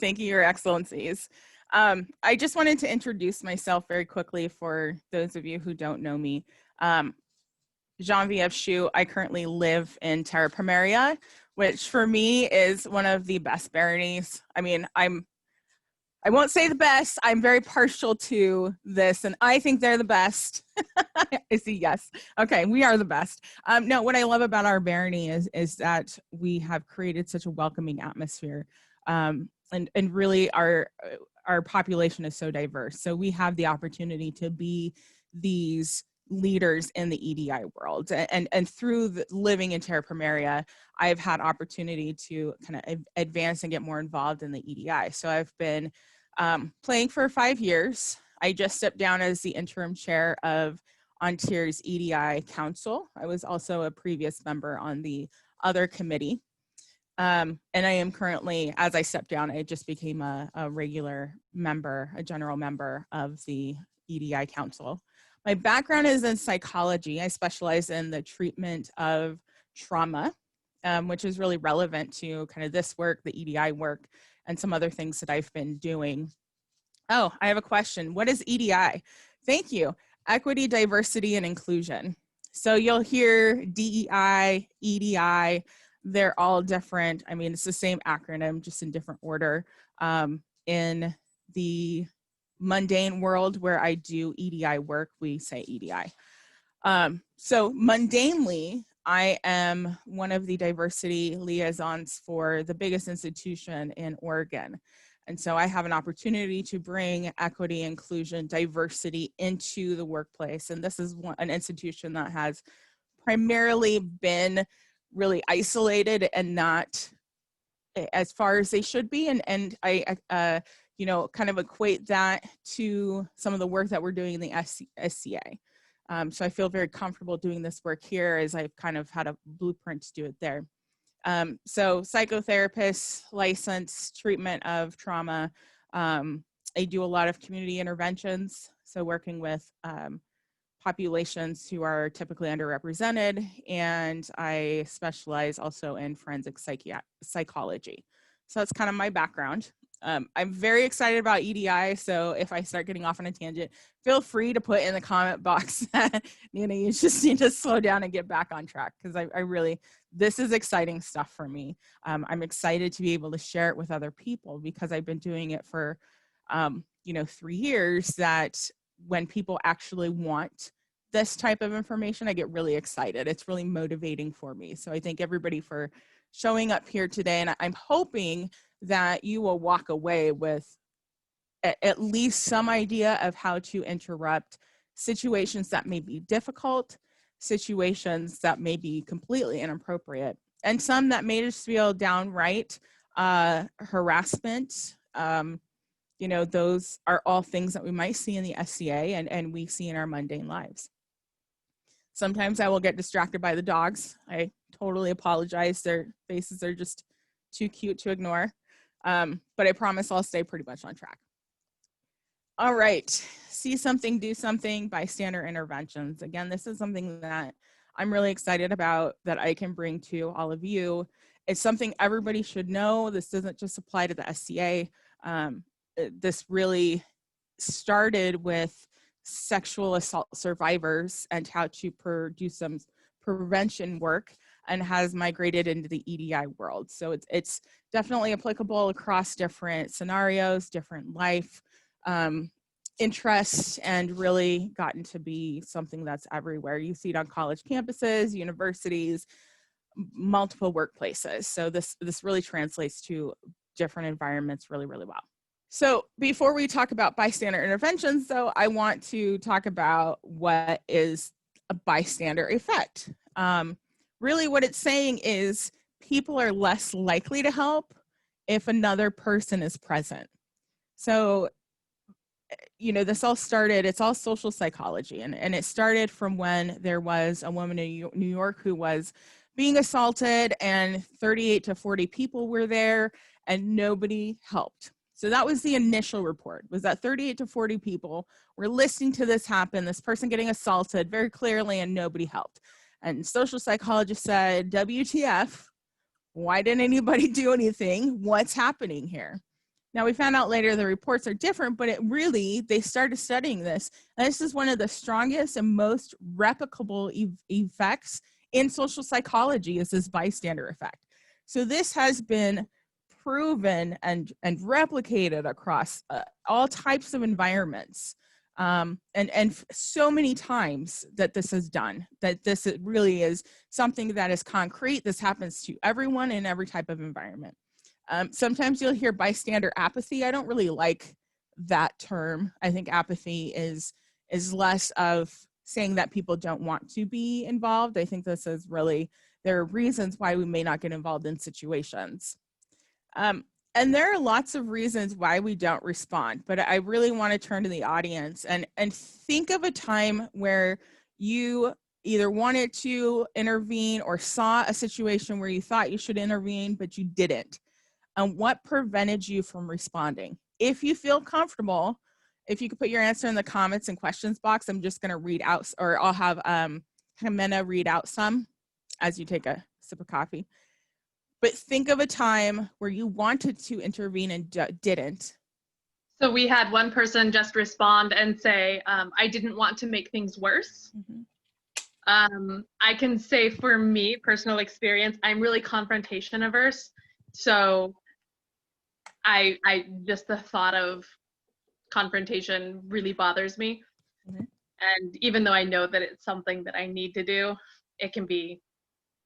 Thank you, Your Excellencies. I just wanted to introduce myself very quickly for those of you who don't know me. Genevieve Choue, I currently live in Terra, Pomaria, which for me is one of the best baronies. I mean, I won't say the best. I'm very partial to this, and I think they're the best. I see, yes. Okay, we are the best. No, what I love about our barony is that we have created such a welcoming atmosphere, and really our population is so diverse. So we have the opportunity to be these leaders in the EDI world, and through living in Terra Pomaria, I've had opportunity to kind of advance and get more involved in the EDI. So I've been playing for 5 years. I just stepped down as the interim chair of Ontario's EDI Council. I was also a previous member on the other committee. And I am currently, as I stepped down, I just became a regular member, a general member of the EDI Council. My background is in psychology. I specialize in the treatment of trauma, which is really relevant to kind of this work, the EDI work, and some other things that I've been doing. Oh, I have a question. What is EDI? Thank you. Equity, diversity, and inclusion. So you'll hear DEI, EDI, they're all different. I mean, it's the same acronym, just in different order. In the mundane world where I do EDI work, we say EDI. So mundanely, I am one of the diversity liaisons for the biggest institution in Oregon. And so I have an opportunity to bring equity, inclusion, diversity into the workplace. And this is an institution that has primarily been really isolated and not as far as they should be. And I you know, kind of equate that to some of the work that we're doing in the SCA. So I feel very comfortable doing this work here, as I've kind of had a blueprint to do it there. So psychotherapist, licensed treatment of trauma. I do a lot of community interventions. So working with populations who are typically underrepresented, and I specialize also in forensic psychology. So that's kind of my background. I'm very excited about EDI, so if I start getting off on a tangent, feel free to put in the comment box that, you know, you just need to slow down and get back on track, because I really, this is exciting stuff for me. I'm excited to be able to share it with other people, because I've been doing it for, you know, 3 years, that when people actually want this type of information, I get really excited. It's really motivating for me. So I thank everybody for showing up here today, and I'm hoping that you will walk away with at least some idea of how to interrupt situations that may be difficult, situations that may be completely inappropriate, and some that may just feel downright harassment. You know, those are all things that we might see in the SCA and we see in our mundane lives. Sometimes I will get distracted by the dogs. I totally apologize. Their faces are just too cute to ignore. But I promise I'll stay pretty much on track. All right, see something, do something, bystander interventions. Again, this is something that I'm really excited about, that I can bring to all of you. It's something everybody should know. This doesn't just apply to the SCA. This really started with sexual assault survivors and how to do some prevention work, and has migrated into the EDI world. So it's definitely applicable across different scenarios, different life interests, and really gotten to be something that's everywhere. You see it on college campuses, universities, multiple workplaces. So this really translates to different environments really, really well. So before we talk about bystander interventions, though, I want to talk about what is a bystander effect. Really what it's saying is people are less likely to help if another person is present. So, you know, this all started, it's all social psychology, and it started from when there was a woman in New York who was being assaulted, and 38 to 40 people were there and nobody helped. So that was the initial report, was that 38 to 40 people were listening to this happen, this person getting assaulted very clearly, and nobody helped. And social psychologists said, WTF, why didn't anybody do anything? What's happening here? Now we found out later the reports are different, but they started studying this. And this is one of the strongest and most replicable effects in social psychology, is this bystander effect. So this has been proven and replicated across all types of environments. And so many times that this is done, that this really is something that is concrete. This happens to everyone in every type of environment. Sometimes you'll hear bystander apathy. I don't really like that term. I think apathy is less of saying that people don't want to be involved. I think this is really, there are reasons why we may not get involved in situations. And there are lots of reasons why we don't respond, but I really want to turn to the audience and think of a time where you either wanted to intervene or saw a situation where you thought you should intervene, but you didn't. And what prevented you from responding? If you feel comfortable, if you could put your answer in the comments and questions box, I'm just going to read out, or I'll have Jimena read out some as you take a sip of coffee. But think of a time where you wanted to intervene and didn't. So we had one person just respond and say, I didn't want to make things worse. Mm-hmm. I can say for me, personal experience, I'm really confrontation averse. So I just, the thought of confrontation really bothers me. Mm-hmm. And even though I know that it's something that I need to do, it can be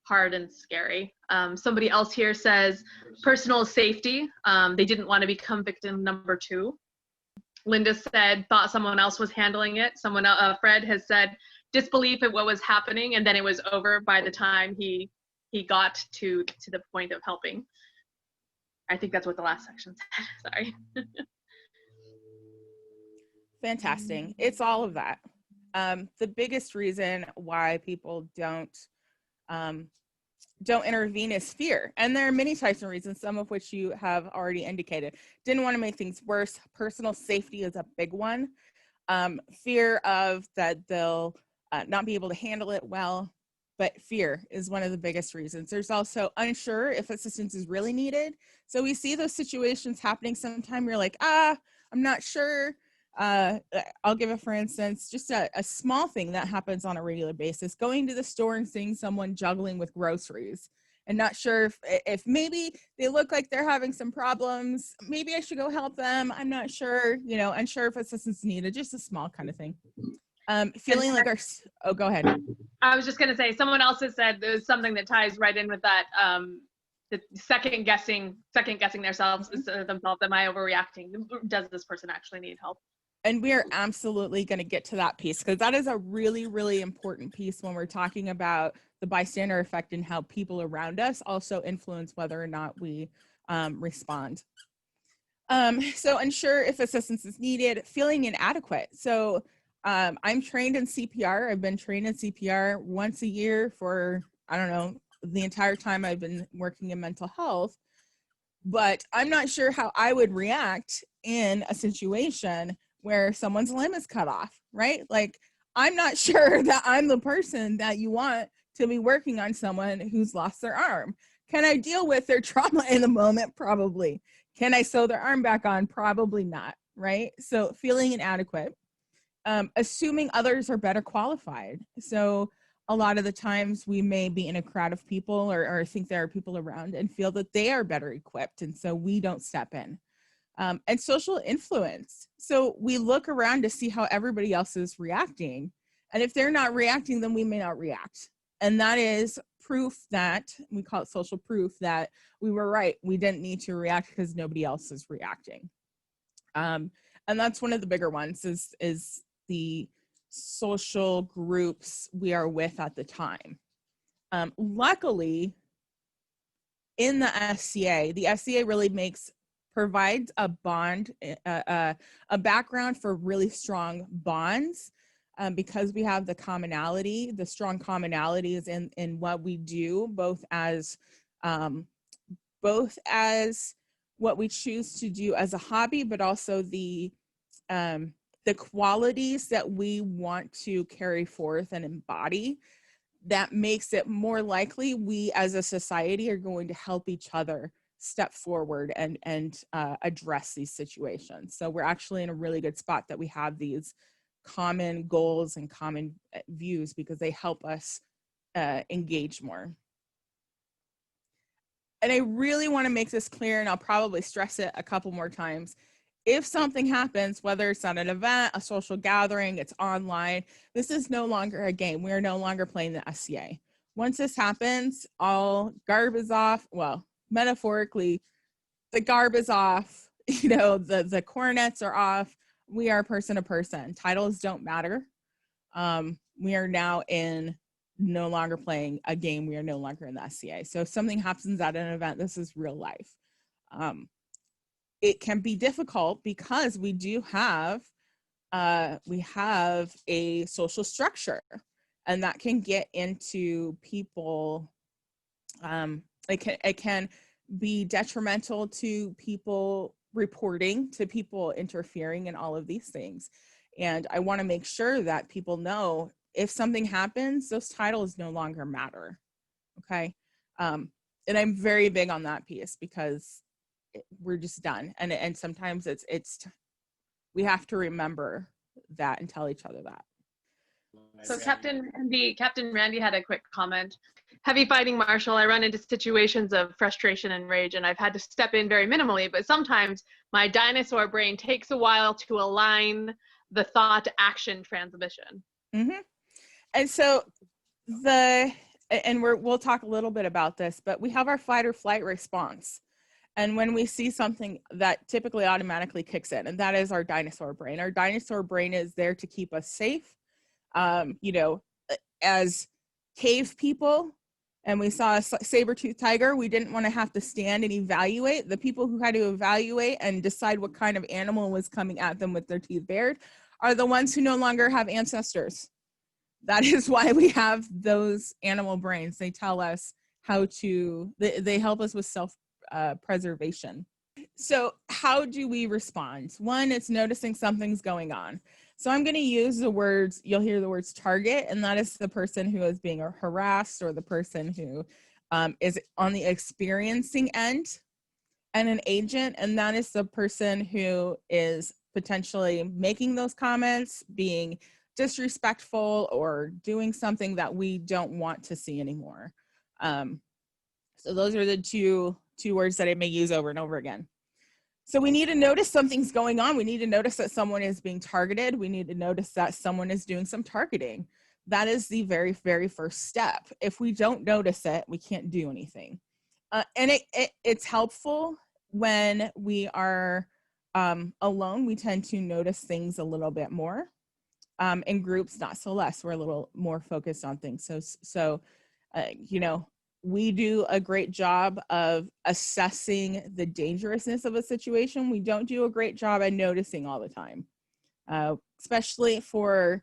hard and scary. Somebody else here says personal safety. They didn't want to become victim number 2. Linda said thought someone else was handling it. Fred has said disbelief at what was happening, and then it was over by the time he got to the point of helping. I think that's what the last section said. Sorry. Fantastic. It's all of that. The biggest reason why people don't intervene is fear. And there are many types of reasons, some of which you have already indicated. Didn't want to make things worse. Personal safety is a big one. Fear of that they'll not be able to handle it well, but fear is one of the biggest reasons. There's also unsure if assistance is really needed. So we see those situations happening sometime. You're like, I'm not sure. I'll give it, for instance, just a small thing that happens on a regular basis, going to the store and seeing someone juggling with groceries and not sure if maybe they look like they're having some problems. Maybe I should go help them. I'm not sure, unsure if assistance is needed, just a small kind of thing. Feeling like go ahead. I was just going to say, someone else has said there's something that ties right in with that. The second guessing themselves, am I overreacting? Does this person actually need help? And we are absolutely going to get to that piece, because that is a really, really important piece when we're talking about the bystander effect and how people around us also influence whether or not we respond. So unsure if assistance is needed, feeling inadequate. So I'm trained in CPR. I've been trained in CPR once a year for, I don't know, the entire time I've been working in mental health, but I'm not sure how I would react in a situation where someone's limb is cut off, right? Like, I'm not sure that I'm the person that you want to be working on someone who's lost their arm. Can I deal with their trauma in the moment? Probably. Can I sew their arm back on? Probably not, right? So feeling inadequate. Assuming others are better qualified. So a lot of the times we may be in a crowd of people or think there are people around and feel that they are better equipped, and so we don't step in. And social influence. So we look around to see how everybody else is reacting. And if they're not reacting, then we may not react. And that is proof that, we call it social proof, that we were right. We didn't need to react because nobody else is reacting. And that's one of the bigger ones is the social groups we are with at the time. Luckily, in the SCA really provides a bond, a background for really strong bonds, because we have the strong commonalities in what we do, both as what we choose to do as a hobby, but also the qualities that we want to carry forth and embody. That makes it more likely we as a society are going to help each other step forward and address these situations. So we're actually in a really good spot that we have these common goals and common views, because they help us engage more. And I really want to make this clear, and I'll probably stress it a couple more times. If something happens, whether it's at an event, a social gathering, it's online, this is no longer a game. We are no longer playing the SCA. Once this happens, all garb is off. Well, metaphorically, the garb is off. You know, the coronets are off. We are person to person. Titles don't matter. We are now no longer playing a game. We are no longer in the SCA. So if something happens at an event, this is real life. It can be difficult because we do have a social structure, and that can get into people. It can be detrimental to people reporting, to people interfering in all of these things. And I want to make sure that people know if something happens, those titles no longer matter. Okay. And I'm very big on that piece, because we're just done. And sometimes we have to remember that and tell each other that. So Captain Randy had a quick comment. Heavy fighting marshal, I run into situations of frustration and rage, and I've had to step in very minimally, but sometimes my dinosaur brain takes a while to align the thought action transmission. Mm-hmm. And so we'll talk a little bit about this, but we have our fight or flight response. And when we see something, that typically automatically kicks in, and that is our dinosaur brain. Our dinosaur brain is there to keep us safe. You know, as cave people, and we saw a saber-toothed tiger, we didn't want to have to stand and evaluate. The people who had to evaluate and decide what kind of animal was coming at them with their teeth bared are the ones who no longer have ancestors. That is why we have those animal brains. They tell us how to, they help us with self-preservation. So how do we respond? One, it's noticing something's going on. So I'm going to use the words, you'll hear the words target, and that is the person who is being harassed, or the person who is on the experiencing end, and an agent, and that is the person who is potentially making those comments, being disrespectful, or doing something that we don't want to see anymore. So those are the two words that I may use over and over again. So we need to notice something's going on. We need to notice that someone is being targeted. We need to notice that someone is doing some targeting. That is the very, very first step. If we don't notice it, we can't do anything. And it's helpful when we are alone. We tend to notice things a little bit more. In groups, not so less. We're a little more focused on things. So you know, we do a great job of assessing the dangerousness of a situation. We don't do a great job at noticing all the time, especially for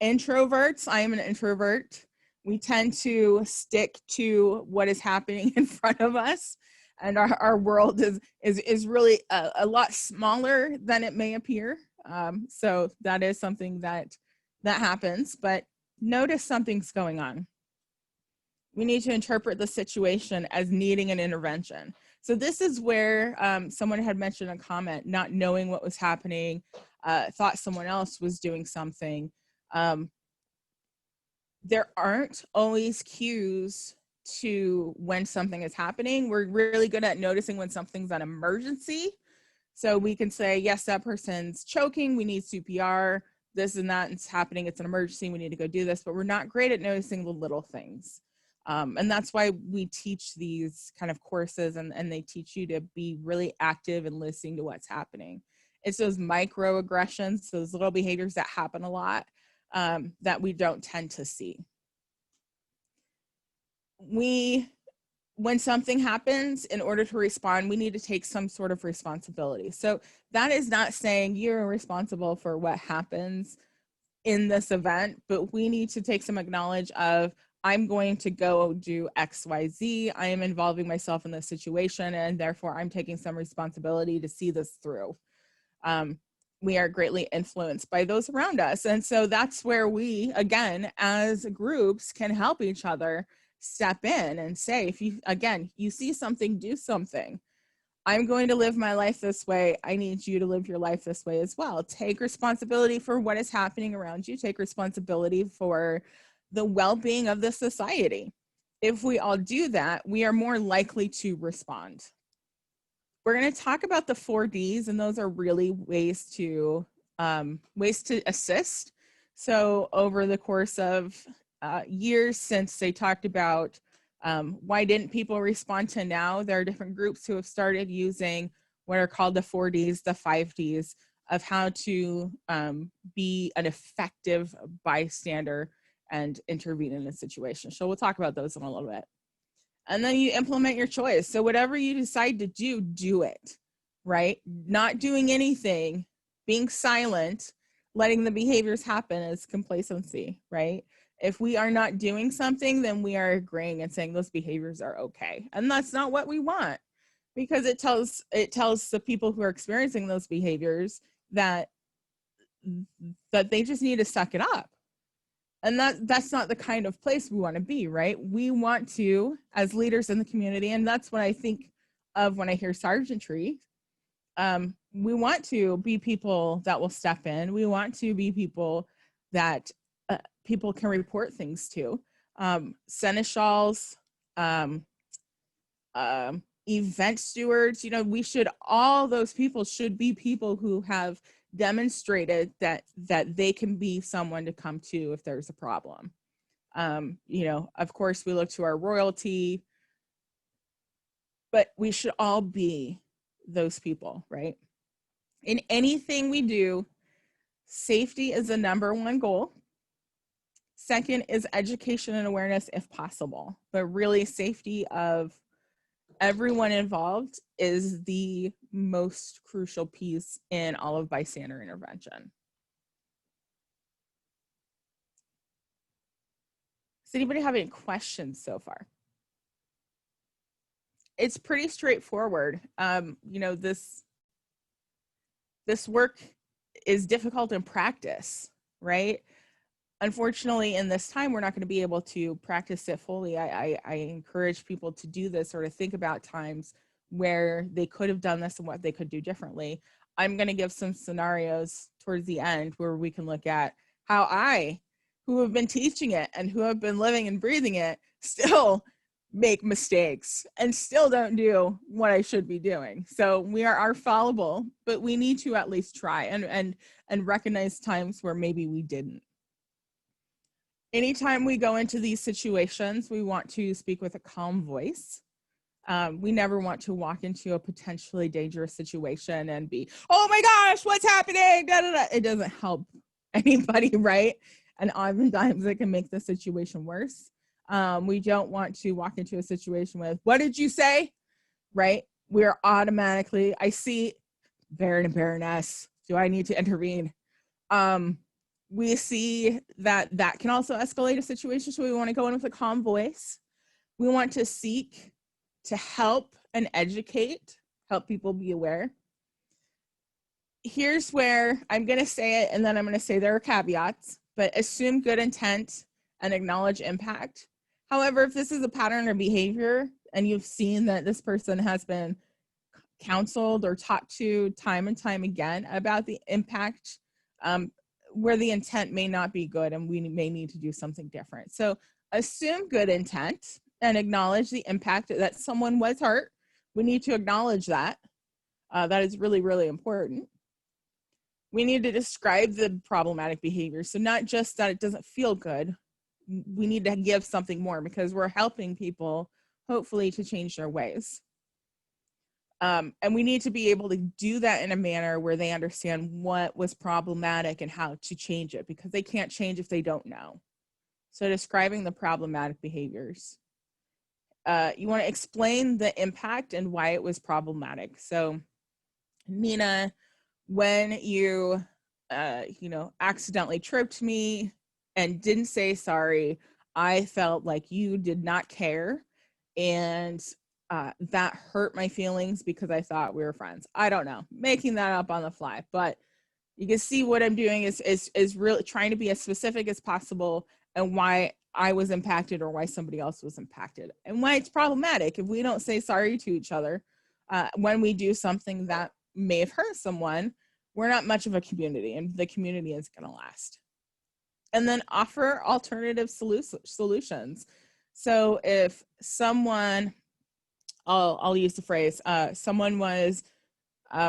introverts. I am an introvert. We tend to stick to what is happening in front of us, and our world is really a lot smaller than it may appear. So that is something that happens, but notice something's going on. We need to interpret the situation as needing an intervention. So this is where someone had mentioned a comment, not knowing what was happening, thought someone else was doing something. There aren't always cues to when something is happening. We're really good at noticing when something's an emergency. So we can say, yes, that person's choking, we need CPR, this and that, it's happening, it's an emergency, we need to go do this, but we're not great at noticing the little things. And that's why we teach these kind of courses, and they teach you to be really active and listening to what's happening. It's those microaggressions, those little behaviors that happen a lot, that we don't tend to see. When something happens, in order to respond, we need to take some sort of responsibility. So that is not saying you're responsible for what happens in this event, but we need to take some acknowledge of, I'm going to go do X, Y, Z. I am involving myself in this situation, and therefore I'm taking some responsibility to see this through. We are greatly influenced by those around us. And so that's where we, again, as groups, can help each other step in and say, if you see something, do something. I'm going to live my life this way. I need you to live your life this way as well. Take responsibility for what is happening around you. Take responsibility for the well-being of the society. If we all do that, we are more likely to respond. We're going to talk about the 4Ds, and those are really ways to assist. So over the course of years since they talked about why didn't people respond to now, there are different groups who have started using what are called the 4Ds, the 5Ds, of how to be an effective bystander and intervene in a situation. So we'll talk about those in a little bit. And then you implement your choice. So whatever you decide to do, do it, right? Not doing anything, being silent, letting the behaviors happen is complacency, right? If we are not doing something, then we are agreeing and saying those behaviors are okay. And that's not what we want, because it tells the people who are experiencing those behaviors that they just need to suck it up. And that's not the kind of place we want to be, right? We want to, as leaders in the community, and that's what I think of when I hear Sergeantry, we want to be people that will step in. We want to be people that people can report things to. Seneschals, event stewards, all those people should be people who have demonstrated that they can be someone to come to if there's a problem. Of course we look to our royalty, but we should all be those people, right? In anything we do, safety is the number one goal. Second is education and awareness if possible, but really safety of everyone involved is the most crucial piece in all of bystander intervention. Does anybody have any questions so far? It's pretty straightforward. This work is difficult in practice, right? Unfortunately, in this time, we're not going to be able to practice it fully. I encourage people to do this or to think about times where they could have done this and what they could do differently. I'm going to give some scenarios towards the end where we can look at how I, who have been teaching it and who have been living and breathing it, still make mistakes and still don't do what I should be doing. So we are fallible, but we need to at least try and recognize times where maybe we didn't. Anytime we go into these situations, we want to speak with a calm voice. We never want to walk into a potentially dangerous situation and be, oh my gosh, what's happening? Da, da, da. It doesn't help anybody, right? And oftentimes it can make the situation worse. We don't want to walk into a situation with, what did you say? Right? We're automatically, I see Baron and Baroness, do I need to intervene? We see that can also escalate a situation. So we want to go in with a calm voice. We want to seek to help and educate, help people be aware. Here's where I'm going to say it, and then I'm going to say there are caveats, but assume good intent and acknowledge impact. However, if this is a pattern or behavior and you've seen that this person has been counseled or talked to time and time again about the impact, where the intent may not be good and we may need to do something different. So assume good intent and acknowledge the impact that someone was hurt. We need to acknowledge that. That is really, really important. We need to describe the problematic behavior. So not just that it doesn't feel good, we need to give something more because we're helping people hopefully to change their ways. And we need to be able to do that in a manner where they understand what was problematic and how to change it, because they can't change if they don't know. So describing the problematic behaviors. You want to explain the impact and why it was problematic. So Nina, when you, accidentally tripped me and didn't say sorry, I felt like you did not care. And that hurt my feelings because I thought we were friends. I don't know, making that up on the fly, but you can see what I'm doing is really trying to be as specific as possible and why I was impacted or why somebody else was impacted and why it's problematic if we don't say sorry to each other. when we do something that may have hurt someone, we're not much of a community, and the community is going to last. And then offer alternative solutions. So if someone, I'll use the phrase, someone was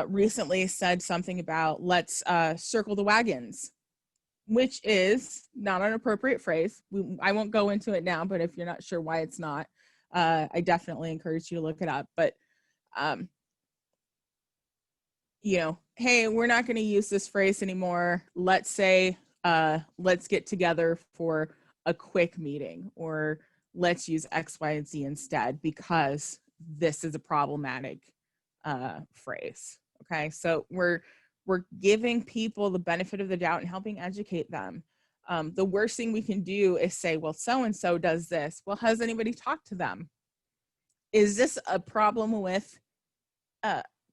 recently said something about let's circle the wagons, which is not an appropriate phrase. I won't go into it now, but if you're not sure why it's not, I definitely encourage you to look it up. But, you know, hey, we're not going to use this phrase anymore. Let's say, let's get together for a quick meeting, or let's use X, Y, and Z instead, because this is a problematic phrase. Okay, so we're giving people the benefit of the doubt and helping educate them. The worst thing we can do is say, well, so-and-so does this. Well, has anybody talked to them? Is this a problem with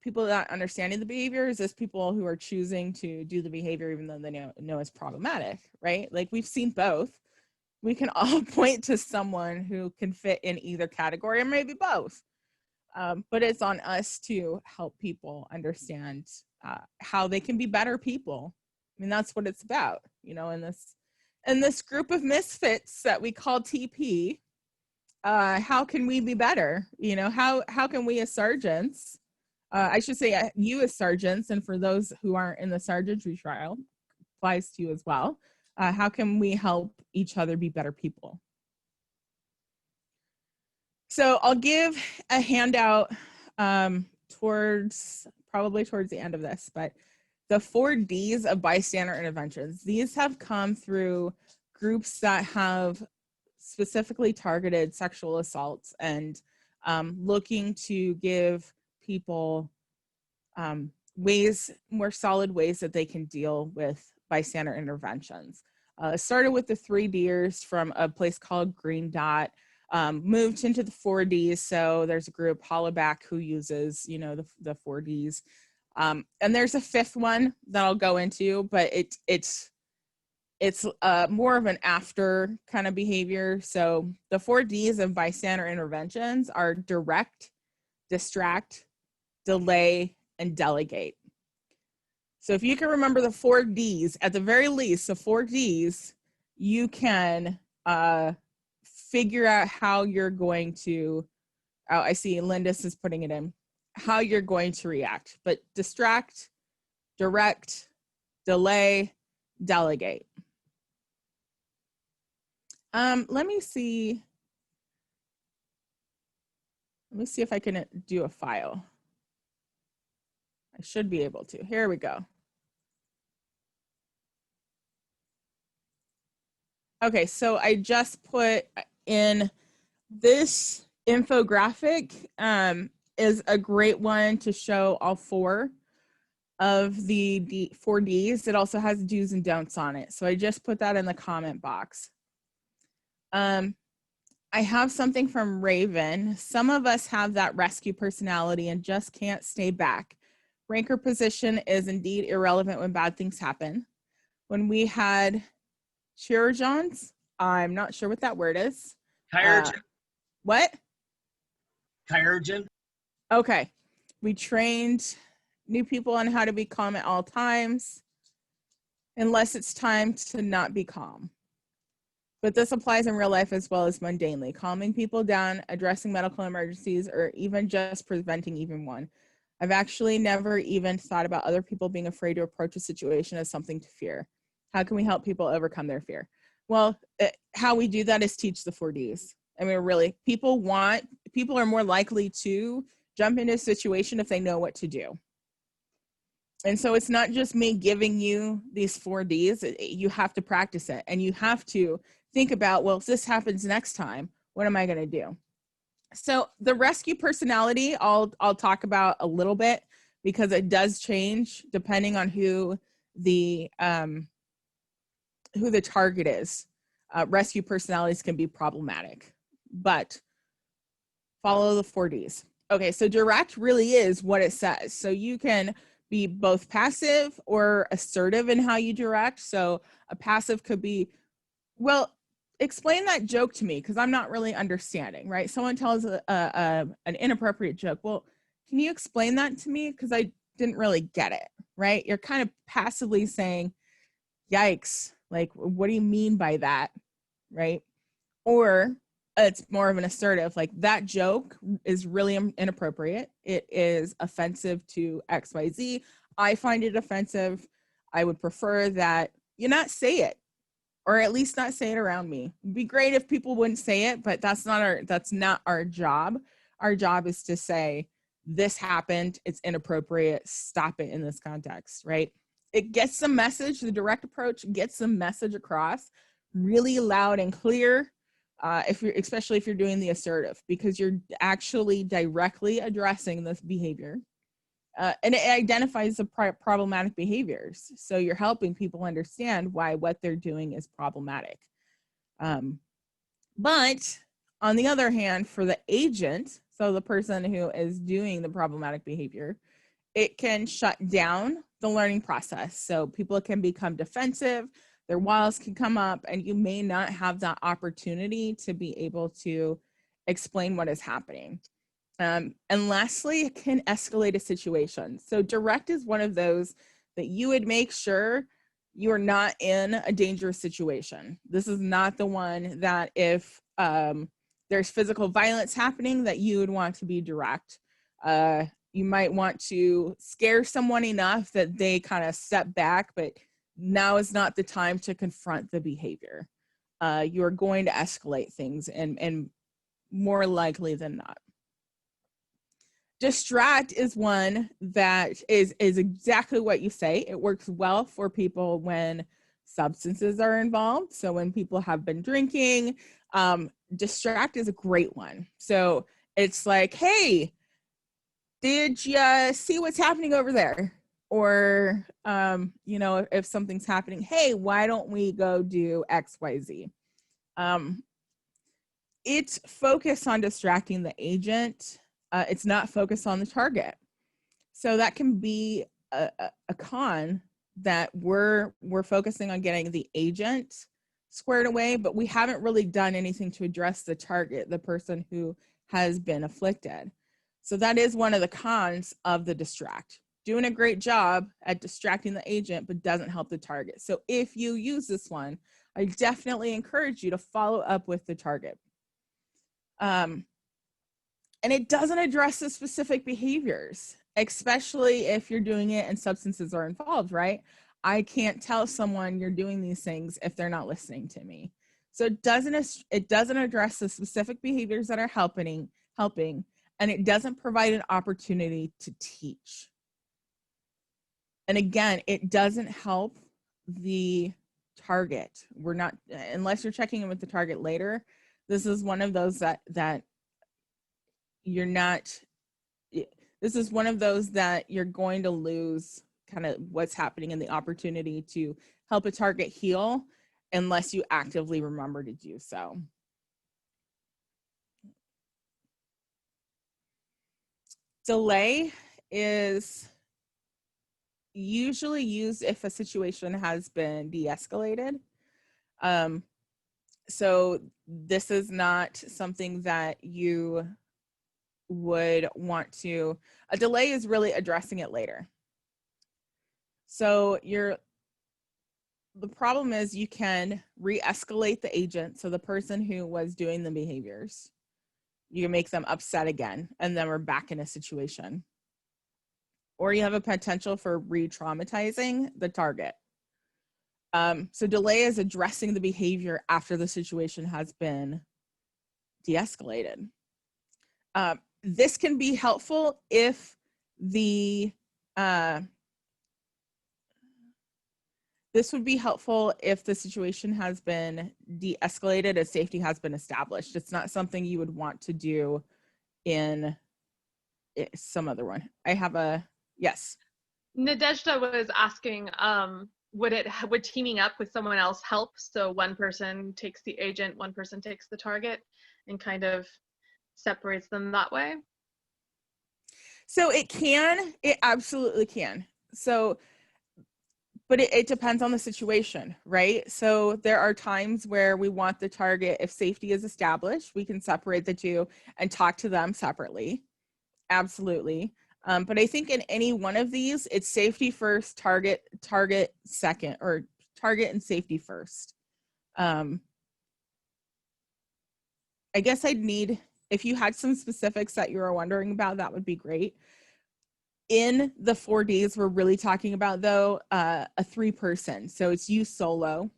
people not understanding the behavior? Is this people who are choosing to do the behavior even though they know it's problematic, right? Like, we've seen both. We can all point to someone who can fit in either category, or maybe both. But it's on us to help people understand how they can be better people. I mean, that's what it's about, you know, in this group of misfits that we call TP. How can we be better? You know, how can we as sergeants, I should say you as sergeants, and for those who aren't in the sergeantry trial, applies to you as well. How can we help each other be better people? So I'll give a handout probably towards the end of this, but the 4 Ds of bystander interventions, these have come through groups that have specifically targeted sexual assaults and looking to give people more solid ways that they can deal with bystander interventions. Started with the 3 Ds from a place called Green Dot, moved into the 4 Ds. So there's a group, Hollaback, who uses, you know, the 4 Ds. And there's a 5th one that I'll go into, but it's more of an after kind of behavior. So the 4 Ds of bystander interventions are direct, distract, delay, and delegate. So if you can remember the 4 Ds, at the very least, the 4 Ds, you can figure out how you're going to, I see Lindis is putting it in, how you're going to react. But distract, direct, delay, delegate. Let me see if I can do a file. I should be able to. Here we go. Okay, so I just put in this infographic is a great one to show all 4 of the 4 Ds. It also has do's and don'ts on it. So I just put that in the comment box. I have something from Raven. Some of us have that rescue personality and just can't stay back. Rank or position is indeed irrelevant when bad things happen. When we had chirurgions, I'm not sure what that word is. Chirurgeon. What? Chirurgeon. Okay. We trained new people on how to be calm at all times, unless it's time to not be calm. But this applies in real life as well as mundanely. Calming people down, addressing medical emergencies, or even just preventing even one. I've actually never even thought about other people being afraid to approach a situation as something to fear. How can we help people overcome their fear? Well, how we do that is teach the 4 Ds. I mean, really, people are more likely to jump into a situation if they know what to do. And so it's not just me giving you these 4 Ds, you have to practice it. And you have to think about, well, if this happens next time, what am I going to do? So the rescue personality, I'll talk about a little bit because it does change depending on who the target is. Rescue personalities can be problematic, but follow the 4 Ds. Okay, so direct really is what it says. So you can be both passive or assertive in how you direct. So a passive could be, well, explain that joke to me because I'm not really understanding, right? Someone tells an inappropriate joke. Well, can you explain that to me? Because I didn't really get it, right? You're kind of passively saying, yikes, like, what do you mean by that, right? Or it's more of an assertive, like, that joke is really inappropriate. It is offensive to XYZ. I find it offensive. I would prefer that you not say it, or at least not say it around me. It'd be great if people wouldn't say it, but that's not our job. Our job is to say, this happened, it's inappropriate, stop it in this context, right? It gets the message, the direct approach gets the message across really loud and clear, especially if you're doing the assertive, because you're actually directly addressing this behavior. And it identifies the problematic behaviors. So you're helping people understand why what they're doing is problematic. But on the other hand, for the agent, so the person who is doing the problematic behavior, it can shut down the learning process. So people can become defensive, their walls can come up, and you may not have that opportunity to be able to explain what is happening. And lastly, it can escalate a situation. So direct is one of those that you would make sure you are not in a dangerous situation. This is not the one that if there's physical violence happening that you would want to be direct. You might want to scare someone enough that they kind of step back, but now is not the time to confront the behavior. You're going to escalate things and more likely than not. Distract is one that is exactly what you say. It works well for people when substances are involved. So when people have been drinking, distract is a great one. So it's like, hey, did you see what's happening over there? Or, if something's happening, hey, why don't we go do X, Y, Z? It's focused on distracting the agent. It's not focused on the target. So that can be a con that we're focusing on getting the agent squared away, but we haven't really done anything to address the target, the person who has been afflicted. So that is one of the cons of the distract. Doing a great job at distracting the agent, but doesn't help the target. So if you use this one, I definitely encourage you to follow up with the target. And it doesn't address the specific behaviors, especially if you're doing it and substances are involved, right? I can't tell someone you're doing these things if they're not listening to me. So it doesn't address the specific behaviors that are helping, and it doesn't provide an opportunity to teach. And again, it doesn't help the target. We're not, unless you're checking in with the target later, this is one of those that you're not, this is one of those that you're going to lose kind of what's happening and the opportunity to help a target heal unless you actively remember to do so. Delay is usually used if a situation has been de-escalated. So this is not something that you would want to, a delay is really addressing it later. So the problem is you can re-escalate the agent, so the person who was doing the behaviors, you can make them upset again, and then we're back in a situation. Or you have a potential for re-traumatizing the target. So delay is addressing the behavior after the situation has been de-escalated. This can be helpful if this would be helpful if the situation has been de-escalated and safety has been established. It's not something you would want to do in some other one. I have a, yes. Nadezhda was asking, would teaming up with someone else help? So one person takes the agent, one person takes the target, and kind of separates them that way? So it absolutely can. So, but it depends on the situation, right? So there are times where we want the target, if safety is established, we can separate the two and talk to them separately. Absolutely. But I think in any one of these, it's safety first, target second, or target and safety first. I guess I'd need, if you had some specifics that you were wondering about, that would be great. In the 4Ds, we're really talking about, though, a 3-person. So it's you solo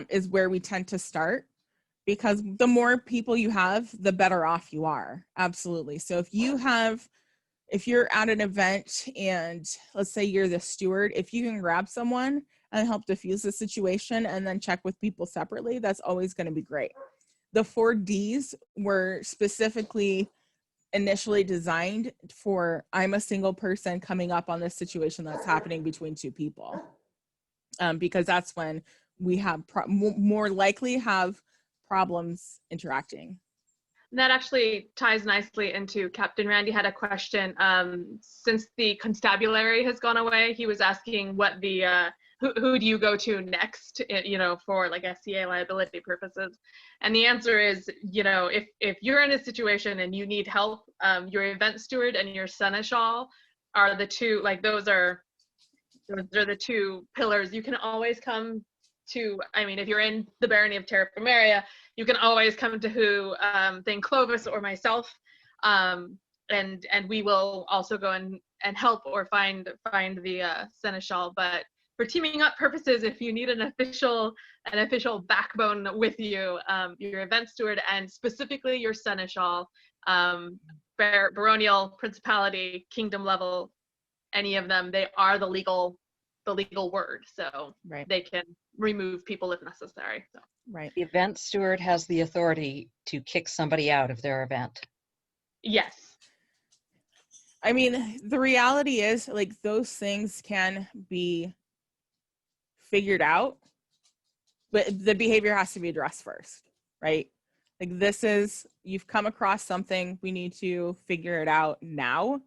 is where we tend to start, because the more people you have, the better off you are. Absolutely. So if you're at an event and let's say you're the steward, if you can grab someone and help diffuse the situation and then check with people separately, that's always going to be great. The 4Ds were specifically initially designed for, I'm a single person coming up on this situation that's happening between two people, because that's when we have more likely have problems interacting. That actually ties nicely into Captain Randy had a question. Since the constabulary has gone away, he was asking what the who do you go to next, for like SCA liability purposes. And the answer is, if you're in a situation and you need help, your event steward and your seneschal are the two, like those are the two pillars. You can always come to, if you're in the barony of Terra Pomaria, you can always come to who, then Clovis or myself, and we will also go and help or find the seneschal. But for teaming up purposes, if you need an official backbone with you, your event steward and specifically your seneschal, baronial, principality, kingdom level, any of them, they are the legal word, so Right. they can remove people if necessary. So. Right. The event steward has the authority to kick somebody out of their event. Yes. The reality is, like, those things can be figured out, but the behavior has to be addressed first, right? Like, you've come across something, we need to figure it out now,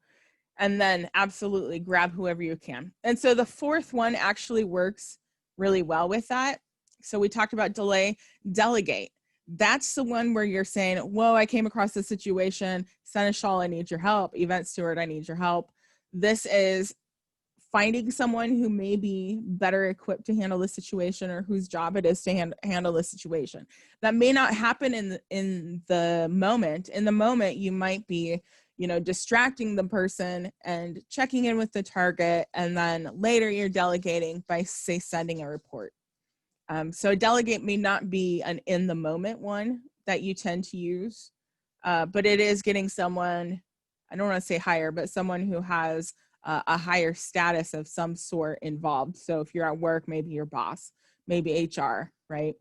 and then absolutely grab whoever you can. And so the 4th one actually works really well with that. So we talked about delegate. That's the one where you're saying, whoa, I came across this situation. Seneschal, I need your help. Event steward, I need your help. This is finding someone who may be better equipped to handle the situation, or whose job it is to handle the situation. That may not happen in the moment. In the moment, you might be distracting the person and checking in with the target, and then later you're delegating by, say, sending a report. So delegate may not be an in the moment one that you tend to use, but it is getting someone, I don't want to say higher, but someone who has a higher status of some sort involved. So if you're at work, maybe your boss, maybe HR, right?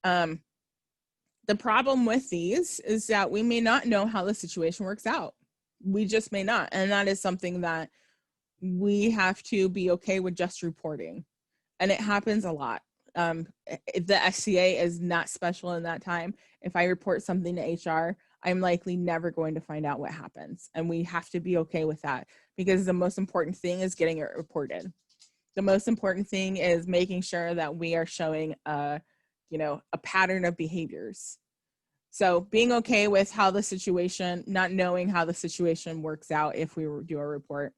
The problem with these is that we may not know how the situation works out. We just may not. And that is something that we have to be okay with just reporting. And it happens a lot. The SCA is not special in that time. If I report something to HR, I'm likely never going to find out what happens. And we have to be okay with that, because the most important thing is getting it reported. The most important thing is making sure that we are showing a pattern of behaviors. So being okay with how the situation, not knowing how the situation works out if we do a report.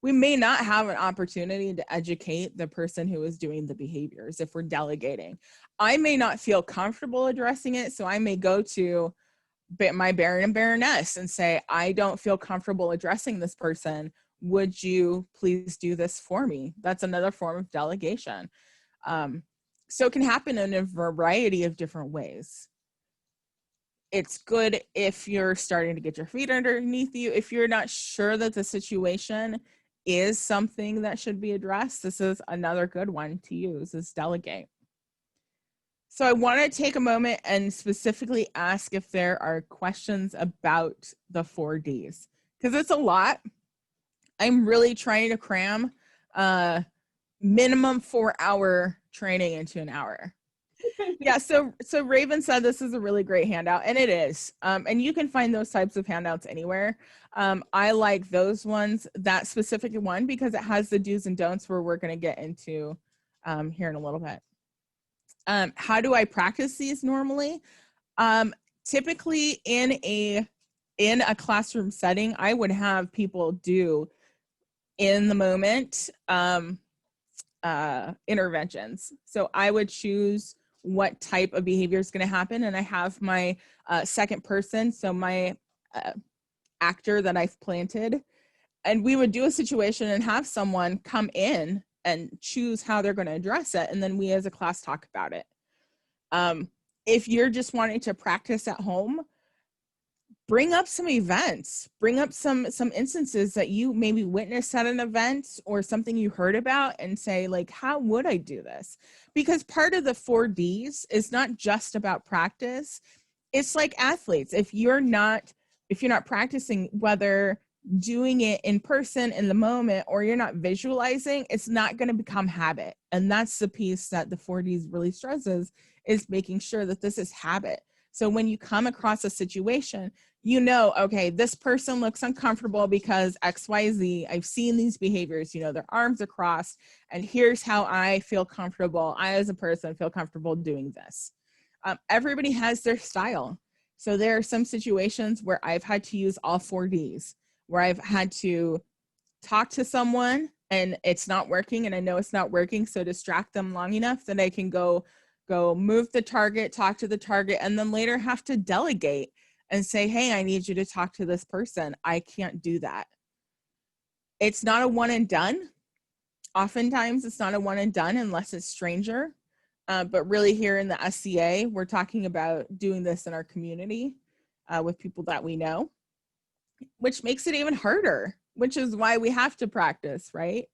We may not have an opportunity to educate the person who is doing the behaviors if we're delegating. I may not feel comfortable addressing it, so I may go to my baron and baroness and say, I don't feel comfortable addressing this person. Would you please do this for me? That's another form of delegation. So it can happen in a variety of different ways. It's good if you're starting to get your feet underneath you. If you're not sure that the situation is something that should be addressed, this is another good one to use, is delegate. So I want to take a moment and specifically ask if there are questions about the 4Ds, because it's a lot. I'm really trying to cram minimum 4-hour training into an hour. Yeah, so Raven said this is a really great handout, and it is. And you can find those types of handouts anywhere. I like those ones, that specific one, because it has the do's and don'ts where we're going to get into here in a little bit. How do I practice these normally? Typically in a in a classroom setting, I would have people do in the moment interventions. So I would choose what type of behavior is going to happen, and I have my second person, so my actor that I've planted, and we would do a situation and have someone come in and choose how they're going to address it, and then we as a class talk about it. If you're just wanting to practice at home, bring up some events, bring up some instances that you maybe witnessed at an event or something you heard about, and say, like, how would I do this? Because part of the 4Ds is not just about practice. It's like athletes. If you're not practicing, whether doing it in person in the moment or you're not visualizing, it's not going to become habit. And that's the piece that the 4Ds really stresses, is making sure that this is habit. So when you come across a situation, you know, okay, this person looks uncomfortable because XYZ. I've seen these behaviors, you know, their arms are crossed, and here's how I feel comfortable. I, as a person, feel comfortable doing this. Everybody has their style. So there are some situations where I've had to use all 4Ds, where I've had to talk to someone and it's not working, and I know it's not working, so distract them long enough that I can go move the target, talk to the target, and then later have to delegate and say, hey, I need you to talk to this person. I can't do that. It's not a one and done. Oftentimes it's not a one and done unless it's stranger. But really here in the SCA, we're talking about doing this in our community with people that we know, which makes it even harder, which is why we have to practice, right?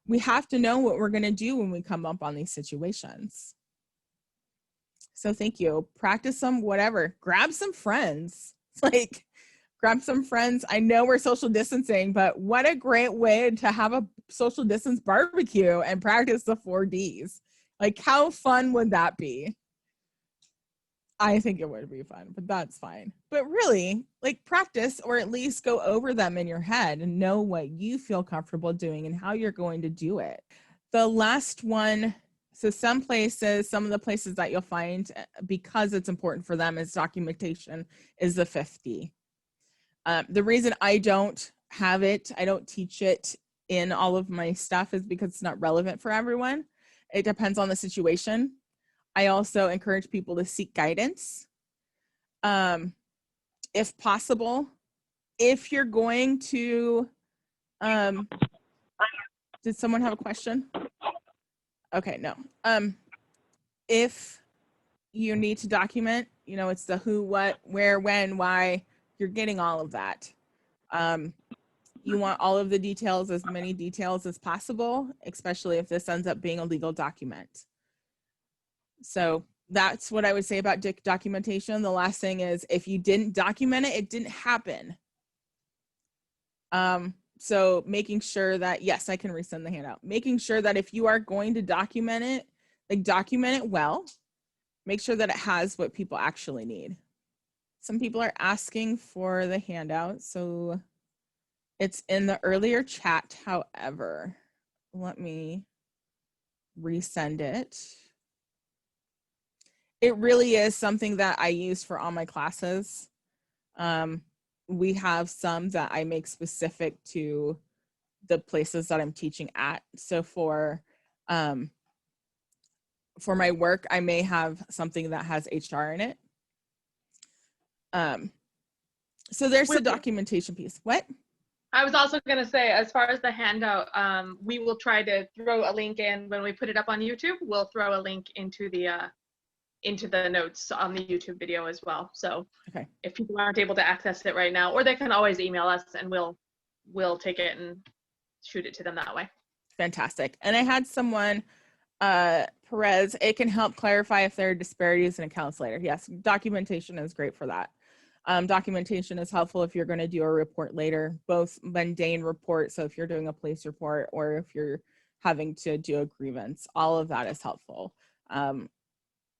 We have to know what we're going to do when we come up on these situations. So thank you. Practice some whatever. Grab some friends. Like, grab some friends. I know we're social distancing, but what a great way to have a social distance barbecue and practice the 4Ds. Like, how fun would that be? I think it would be fun, but that's fine. But really, like, practice, or at least go over them in your head and know what you feel comfortable doing and how you're going to do it. The last one, so some of the places that you'll find, because it's important for them, is documentation, is the 50. The reason I don't have it, I don't teach it in all of my stuff, is because it's not relevant for everyone. It depends on the situation. I also encourage people to seek guidance. If possible, if you're going to, did someone have a question? Okay, no. If you need to document, you know, it's the who, what, where, when, why, you're getting all of that. You want all of the details, as many details as possible, especially if this ends up being a legal document. So that's what I would say about documentation. The last thing is, if you didn't document it, it didn't happen. So making sure that, yes, I can resend the handout. Making sure that if you are going to document it, like, document it well. Make sure that it has what people actually need. Some people are asking for the handout, so it's in the earlier chat. However, let me resend it. It really is something that I use for all my classes. We have some that I make specific to the places that I'm teaching at. So for my work, I may have something that has HR in it. So there's the documentation piece. What? I was also going to say, as far as the handout, we will try to throw a link in when we put it up on YouTube. We'll throw a link into the notes on the YouTube video as well. So okay, if people aren't able to access it right now, or they can always email us and we'll take it and shoot it to them that way. Fantastic. And I had someone, Perez, it can help clarify if there are disparities in accounts later. Yes, documentation is great for that. Documentation is helpful if you're going to do a report later, both mundane report. So if you're doing a police report, or if you're having to do a grievance, all of that is helpful.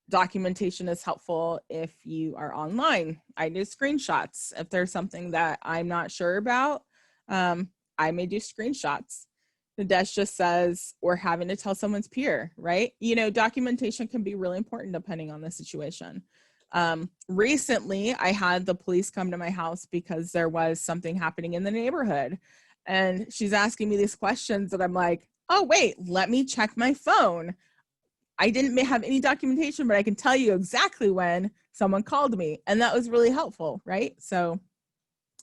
Documentation is helpful if you are online. I do screenshots. If there's something that I'm not sure about, I may do screenshots. The desk just says, or having to tell someone's peer, right? You know, documentation can be really important depending on the situation. Recently, I had the police come to my house because there was something happening in the neighborhood. And she's asking me these questions that I'm like, oh, wait, let me check my phone. I didn't have any documentation, but I can tell you exactly when someone called me. And that was really helpful, right? So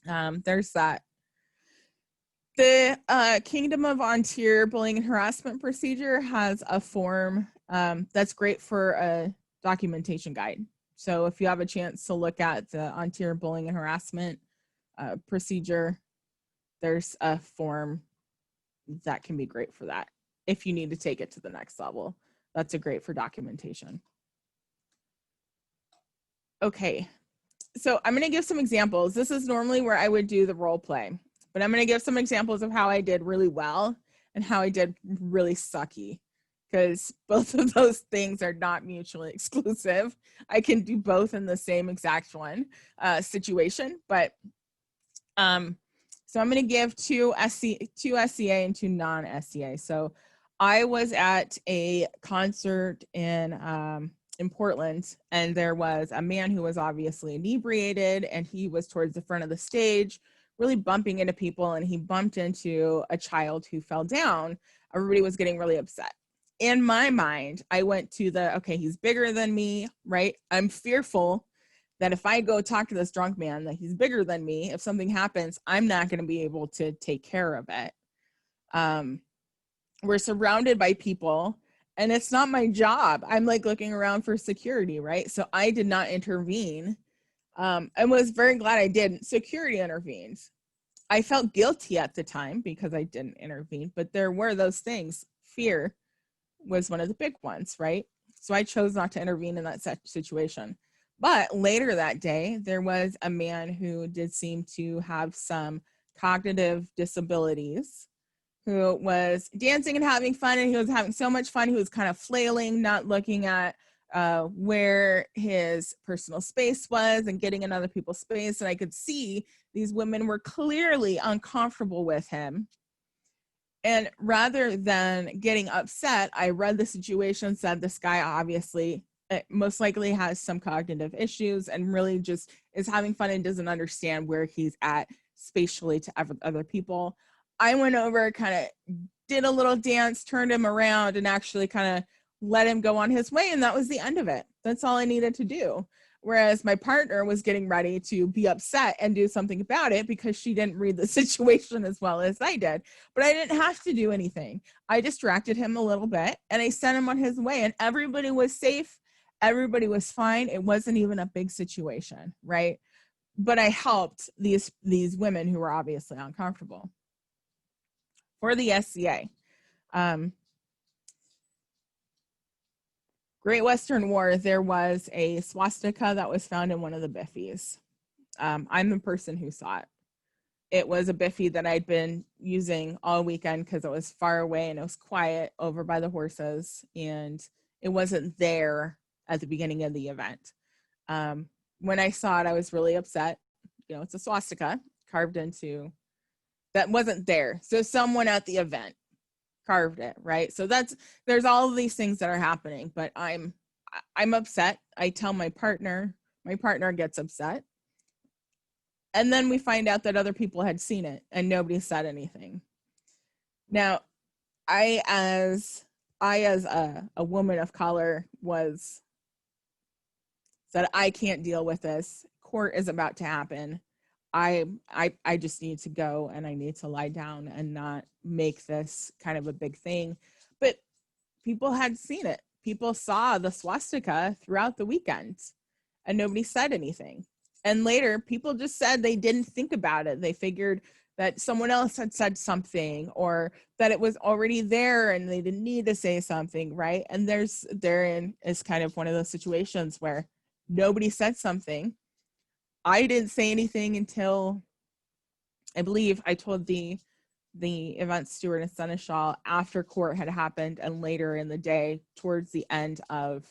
there's that. The Kingdom of Ontario Bullying and Harassment Procedure has a form that's great for a documentation guide. So if you have a chance to look at the Ontario Bullying and Harassment procedure, there's a form that can be great for that. If you need to take it to the next level, that's a great for documentation. Okay, so I'm gonna give some examples. This is normally where I would do the role play, but I'm gonna give some examples of how I did really well and how I did really sucky, because both of those things are not mutually exclusive. I can do both in the same exact situation, but so I'm going to give two SCA and two non-SCA. So I was at a concert in Portland, and there was a man who was obviously inebriated, and he was towards the front of the stage, really bumping into people, and he bumped into a child who fell down. Everybody was getting really upset. In my mind, I went to okay, he's bigger than me, right? I'm fearful that if I go talk to this drunk man, that he's bigger than me, if something happens, I'm not going to be able to take care of it. We're surrounded by people, and it's not my job. I'm like looking around for security, right? So I did not intervene. I was very glad I didn't. Security intervened. I felt guilty at the time because I didn't intervene, but there were those things. Fear was one of the big ones, right? So I chose not to intervene in that situation. But later that day, there was a man who did seem to have some cognitive disabilities, who was dancing and having fun, and he was having so much fun. He was kind of flailing, not looking at where his personal space was and getting in other people's space. And I could see these women were clearly uncomfortable with him. And rather than getting upset, I read the situation, said this guy obviously most likely has some cognitive issues and really just is having fun and doesn't understand where he's at spatially to other people. I went over, kind of did a little dance, turned him around, and actually kind of let him go on his way. And that was the end of it. That's all I needed to do. Whereas my partner was getting ready to be upset and do something about it because she didn't read the situation as well as I did. But I didn't have to do anything. I distracted him a little bit and I sent him on his way, and everybody was safe. Everybody was fine. It wasn't even a big situation, right? But I helped these women who were obviously uncomfortable. For the SCA, Great Western War, there was a swastika that was found in one of the biffies. I'm the person who saw it. It was a biffy that I'd been using all weekend because it was far away and it was quiet over by the horses, and it wasn't there at the beginning of the event. When I saw it, I was really upset. You know, it's a swastika carved into, that wasn't there. So someone at the event carved it, right? So there's all of these things that are happening, but I'm upset. I tell my partner gets upset. And then we find out that other people had seen it and nobody said anything. Now, I as a woman of color said, I can't deal with this. Court is about to happen. I just need to go, and I need to lie down and not make this kind of a big thing. But people had seen it. People saw the swastika throughout the weekend and nobody said anything. And later people just said they didn't think about it. They figured that someone else had said something, or that it was already there and they didn't need to say something, right? And therein is kind of one of those situations where nobody said something. I didn't say anything until, I believe I told the event steward and seneschal after court had happened, and later in the day towards the end of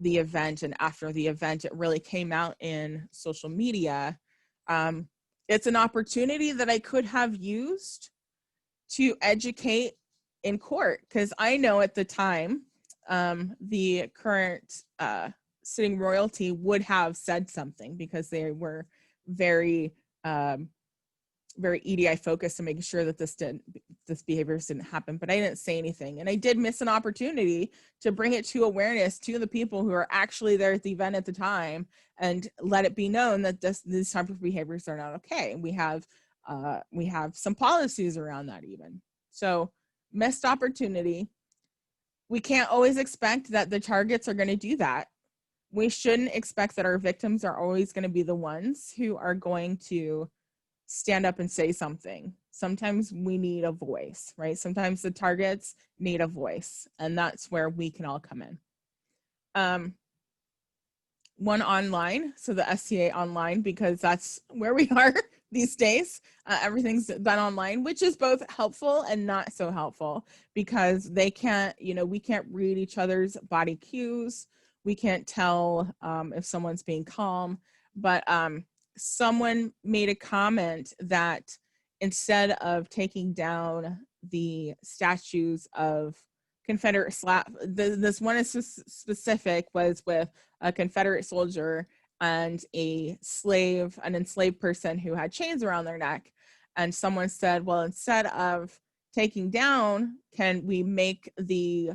the event and after the event, it really came out in social media. It's an opportunity that I could have used to educate in court, because I know at the time the current sitting royalty would have said something because they were very, very EDI focused and making sure that this behaviors didn't happen, but I didn't say anything. And I did miss an opportunity to bring it to awareness to the people who are actually there at the event at the time and let it be known that these type of behaviors are not okay. And we have some policies around that even. So missed opportunity. We can't always expect that the targets are going to do that. We shouldn't expect that our victims are always going to be the ones who are going to stand up and say something. Sometimes we need a voice, right? Sometimes the targets need a voice, and that's where we can all come in. One online, so the STA online, because that's where we are these days. Everything's done online, which is both helpful and not so helpful because they can't, we can't read each other's body cues. We can't tell if someone's being calm, but someone made a comment that instead of taking down the statues of Confederate this one is specific was with a Confederate soldier and an enslaved person who had chains around their neck. And someone said, well, instead of taking down, can we make the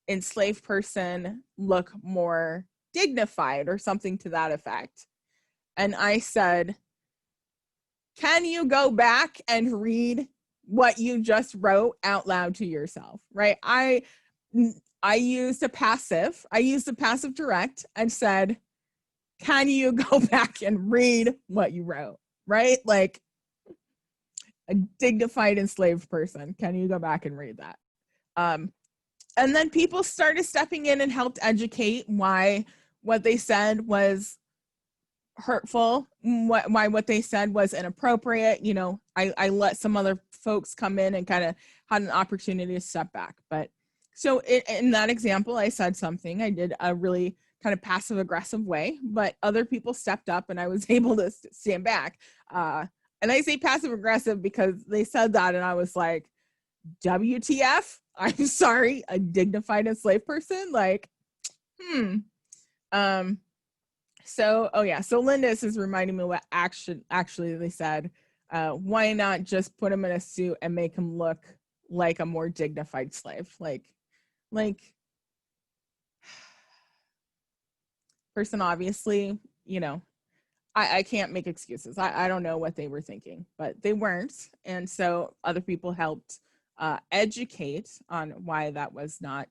enslaved person look more dignified or something to that effect? And I said, can you go back and read what you just wrote out loud to yourself, right? I used a passive direct and said, can you go back and read what you wrote, right? Like a dignified enslaved person. Can you go back and read that? And then people started stepping in and helped educate why what they said was hurtful, why what they said was inappropriate. I let some other folks come in and kind of had an opportunity to step back. But so in that example, I said something. I did a really kind of passive aggressive way, but other people stepped up and I was able to stand back. And I say passive aggressive because they said that and I was like, WTF? I'm sorry, a dignified enslaved person? Like, So Linda's is reminding me what actually they said. Why not just put him in a suit and make him look like a more dignified slave? Like person, obviously, I can't make excuses. I don't know what they were thinking, but they weren't. And so other people helped educate on why that was not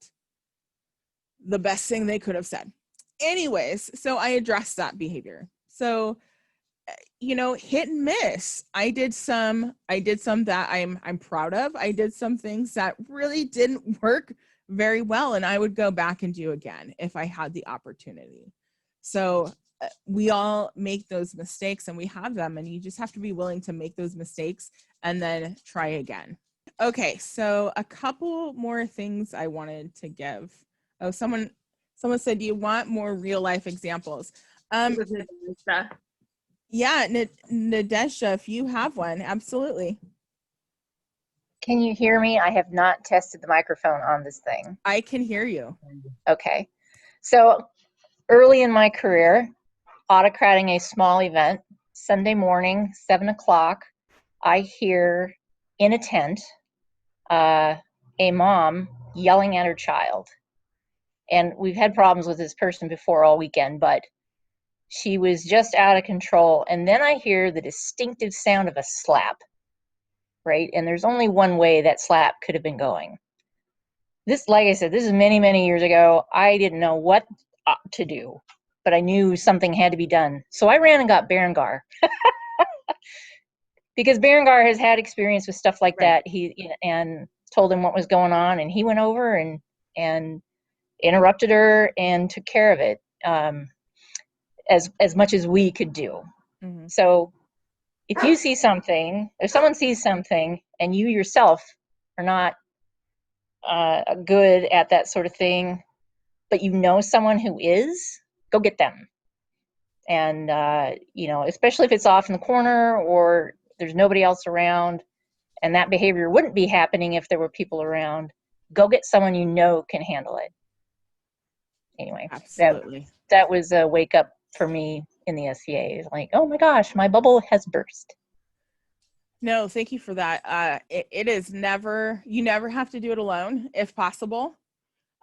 the best thing they could have said. Anyways, so I addressed that behavior. So, hit and miss. I did some that I'm proud of. I did some things that really didn't work very well, and I would go back and do again if I had the opportunity. So we all make those mistakes and we have them, and you just have to be willing to make those mistakes and then try again. Okay, so a couple more things I wanted to give. Oh, someone said, do you want more real life examples? Yeah, Nadesha, if you have one, absolutely. Can you hear me? I have not tested the microphone on this thing. I can hear you. Okay. So early in my career, autocrating a small event, Sunday morning, 7 o'clock, I hear in a tent a mom yelling at her child. And we've had problems with this person before all weekend, but she was just out of control. And then I hear the distinctive sound of a slap, right? And there's only one way that slap could have been going. This, like I said, this is many, many years ago. I didn't know what to do, but I knew something had to be done. So I ran and got Berengar. Because Berengar has had experience with stuff like that. And told him what was going on, and he went over and interrupted her and took care of it as much as we could do. Mm-hmm. So if you see something, if someone sees something and you yourself are not good at that sort of thing, but you know someone who is, go get them. And, especially if it's off in the corner or there's nobody else around, and that behavior wouldn't be happening if there were people around, go get someone you know can handle it. anyway, Absolutely. that was a wake up for me in the SCA. It's like, oh my gosh, my bubble has burst. No, thank you for that. It is never, you never have to do it alone if possible.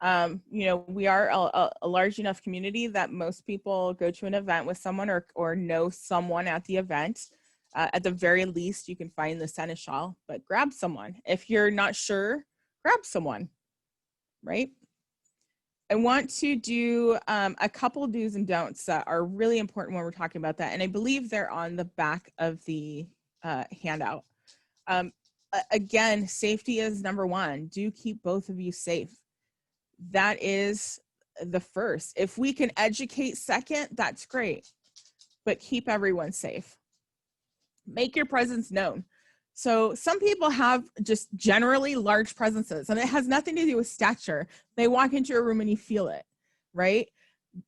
You know, we are a large enough community that most people go to an event with someone or know someone at the event. At the very least, you can find the seneschal, but grab someone. If you're not sure, grab someone, right? I want to do a couple do's and don'ts that are really important when we're talking about that. And I believe they're on the back of the handout. Again, safety is number one. Do keep both of you safe. That is the first. If we can educate second, that's great, but keep everyone safe. Make your presence known. So some people have just generally large presences, and it has nothing to do with stature. They walk into a room and you feel it, right?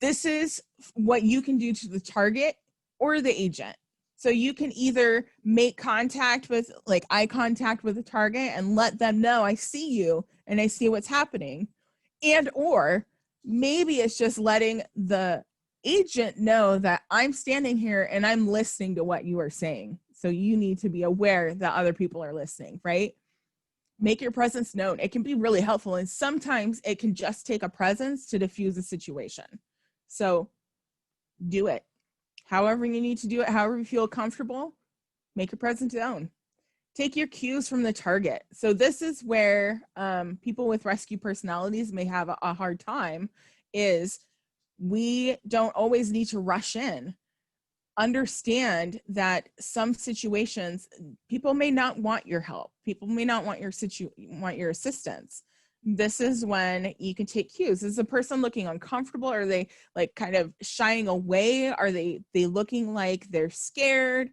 This is what you can do to the target or the agent. So you can either make contact with, like eye contact with the target and let them know, I see you and I see what's happening. And or maybe it's just letting the agent know that I'm standing here and I'm listening to what you are saying. So you need to be aware that other people are listening, right? Make your presence known. It can be really helpful. And sometimes it can just take a presence to diffuse a situation. So do it. However you need to do it, however you feel comfortable, make your presence known. Take your cues from the target. So this is where people with rescue personalities may have a hard time, is we don't always need to rush in. Understand that some situations, people may not want your help. People may not want your assistance. This is when you can take cues. Is the person looking uncomfortable? Are they like kind of shying away? Are they looking like they're scared?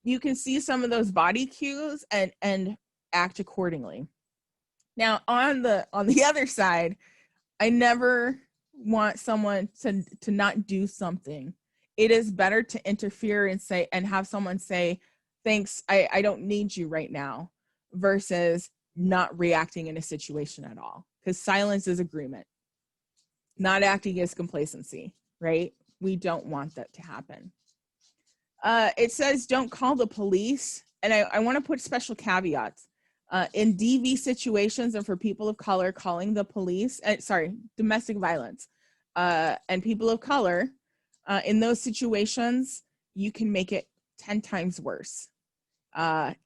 You can see some of those body cues and act accordingly. Now, on the other side, I never want someone to not do something. It is better to interfere and say, and have someone say, thanks, I don't need you right now, versus not reacting in a situation at all. Because silence is agreement. Not acting is complacency, right? We don't want that to happen. It says don't call the police. And I want to put special caveats. In DV situations and for people of color, calling the police, domestic violence, and people of color, in those situations, you can make it 10 times worse.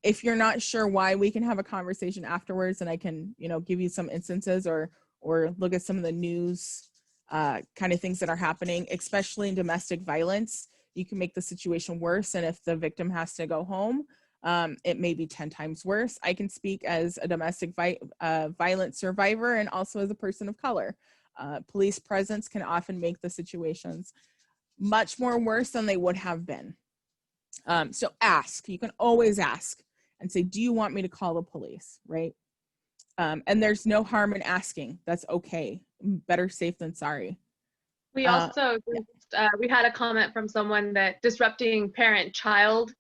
If you're not sure why, we can have a conversation afterwards and I can, give you some instances or look at some of the news kind of things that are happening, especially in domestic violence. You can make the situation worse. And if the victim has to go home, it may be 10 times worse. I can speak as a domestic violence survivor and also as a person of color. Police presence can often make the situations much more worse than they would have been. So ask. You can always ask and say, do you want me to call the police, right? And there's no harm in asking. That's okay. Better safe than sorry. We also, we had a comment from someone that disrupting parent-child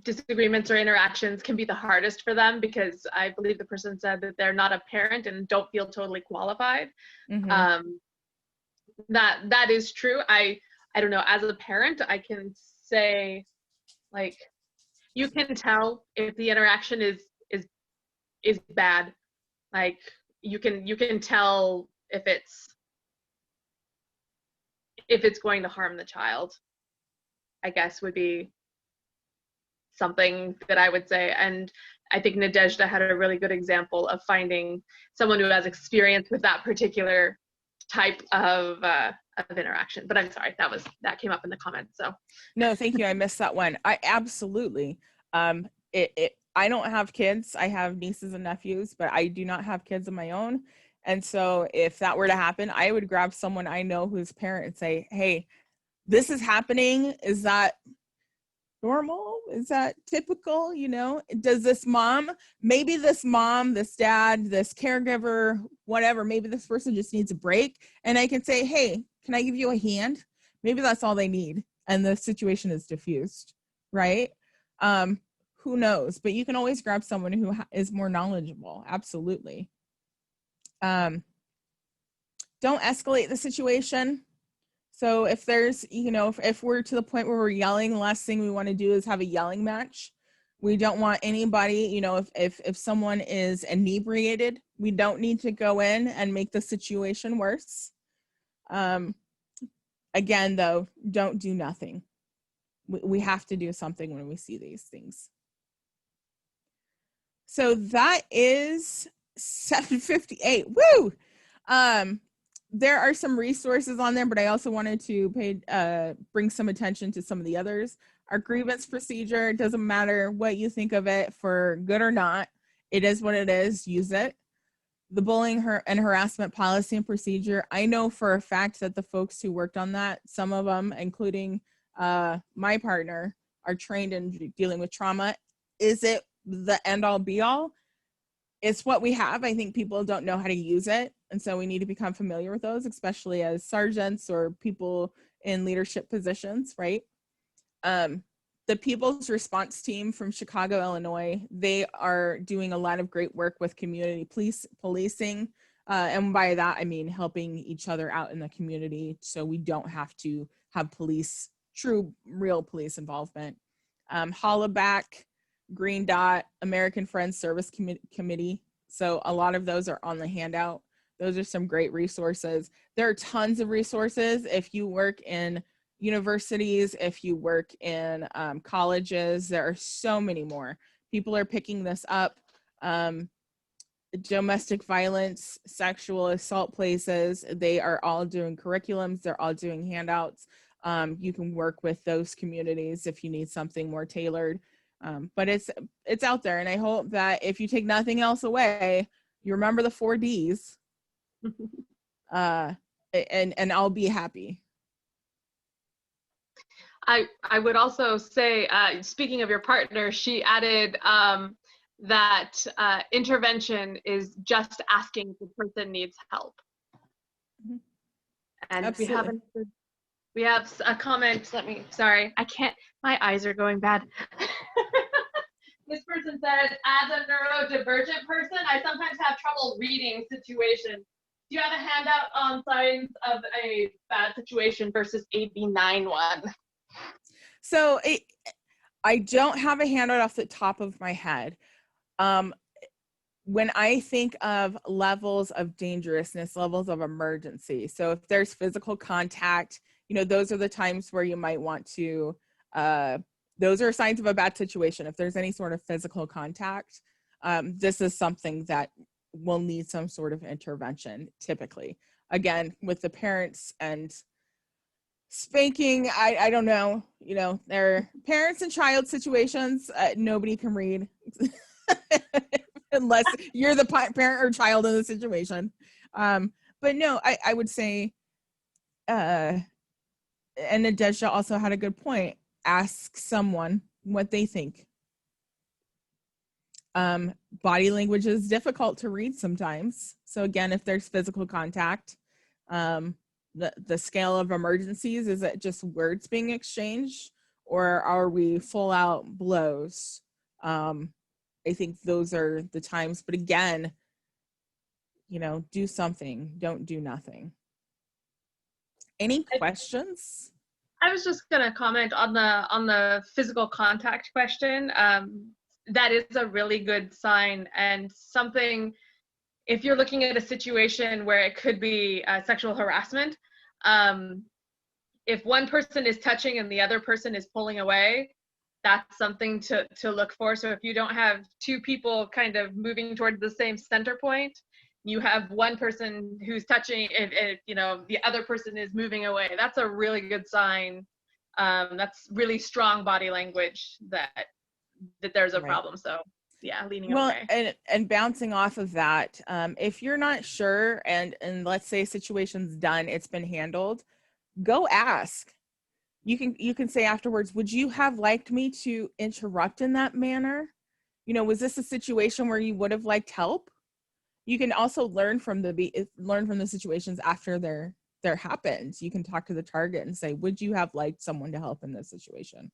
disagreements or interactions can be the hardest for them, because I believe the person said that they're not a parent and don't feel totally qualified. Mm-hmm. That is true. I don't know, as a parent, I can say, like, you can tell if the interaction is bad. Like, you can tell if it's going to harm the child, I guess, would be something that I would say. And I think Nadezhda had a really good example of finding someone who has experience with that particular type of interaction. But I'm sorry, that came up in the comments. So no, thank you. I missed that one. I absolutely. I don't have kids. I have nieces and nephews, but I do not have kids of my own. And so if that were to happen, I would grab someone I know who's parent and say, hey, this is happening. Is that normal? Is that typical? Does this mom, this dad, this caregiver, whatever, maybe this person just needs a break. And I can say, hey, can I give you a hand? Maybe that's all they need. And the situation is diffused, right? Who knows? But you can always grab someone who is more knowledgeable. Absolutely. don't escalate the situation. So if there's, you know, if we're to the point where we're yelling, the last thing we want to do is have a yelling match. We don't want anybody, you know, if someone is inebriated, we don't need to go in and make the situation worse. Again, though, don't do nothing. We have to do something when we see these things. So that is 7:58. Woo! There are some resources on there, but I also wanted to bring some attention to some of the others. Our grievance procedure, it doesn't matter what you think of it, for good or not, it is what it is, use it. The bullying and harassment policy and procedure, I know for a fact that the folks who worked on that, some of them, including my partner, are trained in dealing with trauma. Is it the end all be all? It's what we have. I think people don't know how to use it. And so we need to become familiar with those, especially as sergeants or people in leadership positions, right? The People's Response Team from Chicago, Illinois, they are doing a lot of great work with community policing. And by that, I mean helping each other out in the community so we don't have to have real police involvement. Hollaback, Green Dot, American Friends Service Committee. So a lot of those are on the handout. Those are some great resources. There are tons of resources if you work in universities, if you work in colleges. There are so many more. People are picking this up. Domestic violence, sexual assault places, they are all doing curriculums. They're all doing handouts. You can work with those communities if you need something more tailored. But it's out there, and I hope that if you take nothing else away, you remember the 4 Ds, and I'll be happy. I would also say, speaking of your partner, she added that intervention is just asking if the person needs help. Mm-hmm. And Absolutely. we have a comment. Sorry, I can't, my eyes are going bad. This person said, as a neurodivergent person, I sometimes have trouble reading situations. Do you have a handout on signs of a bad situation versus a benign one? So I don't have a handout off the top of my head. When I think of levels of dangerousness, levels of emergency, so if there's physical contact, you know, those are the times where you might want to, those are signs of a bad situation. If there's any sort of physical contact, this is something that will need some sort of intervention, typically. Again, with the parents and spanking, I don't know, you know, they're parents and child situations, nobody can read unless you're the parent or child in the situation. But no, I would say, and Nadezha also had a good point, ask someone what they think. Body language is difficult to read sometimes. So again, if there's physical contact, the scale of emergencies, is it just words being exchanged, or are we full out blows? I think those are the times, but again, you know, do something, don't do nothing. Any questions? I was just gonna comment on the physical contact question. That is a really good sign, and something, if you're looking at a situation where it could be sexual harassment, if one person is touching and the other person is pulling away, that's something to look for. So if you don't have two people kind of moving towards the same center point, you have one person who's touching, and you know, the other person is moving away. That's a really good sign. That's really strong body language that there's a problem. So yeah, leaning away. And bouncing off of that, if you're not sure, and let's say situation's done, it's been handled, go ask. You can say afterwards, would you have liked me to interrupt in that manner? You know, was this a situation where you would have liked help? You can also learn from the situations after they're happened. You can talk to the target and say, would you have liked someone to help in this situation?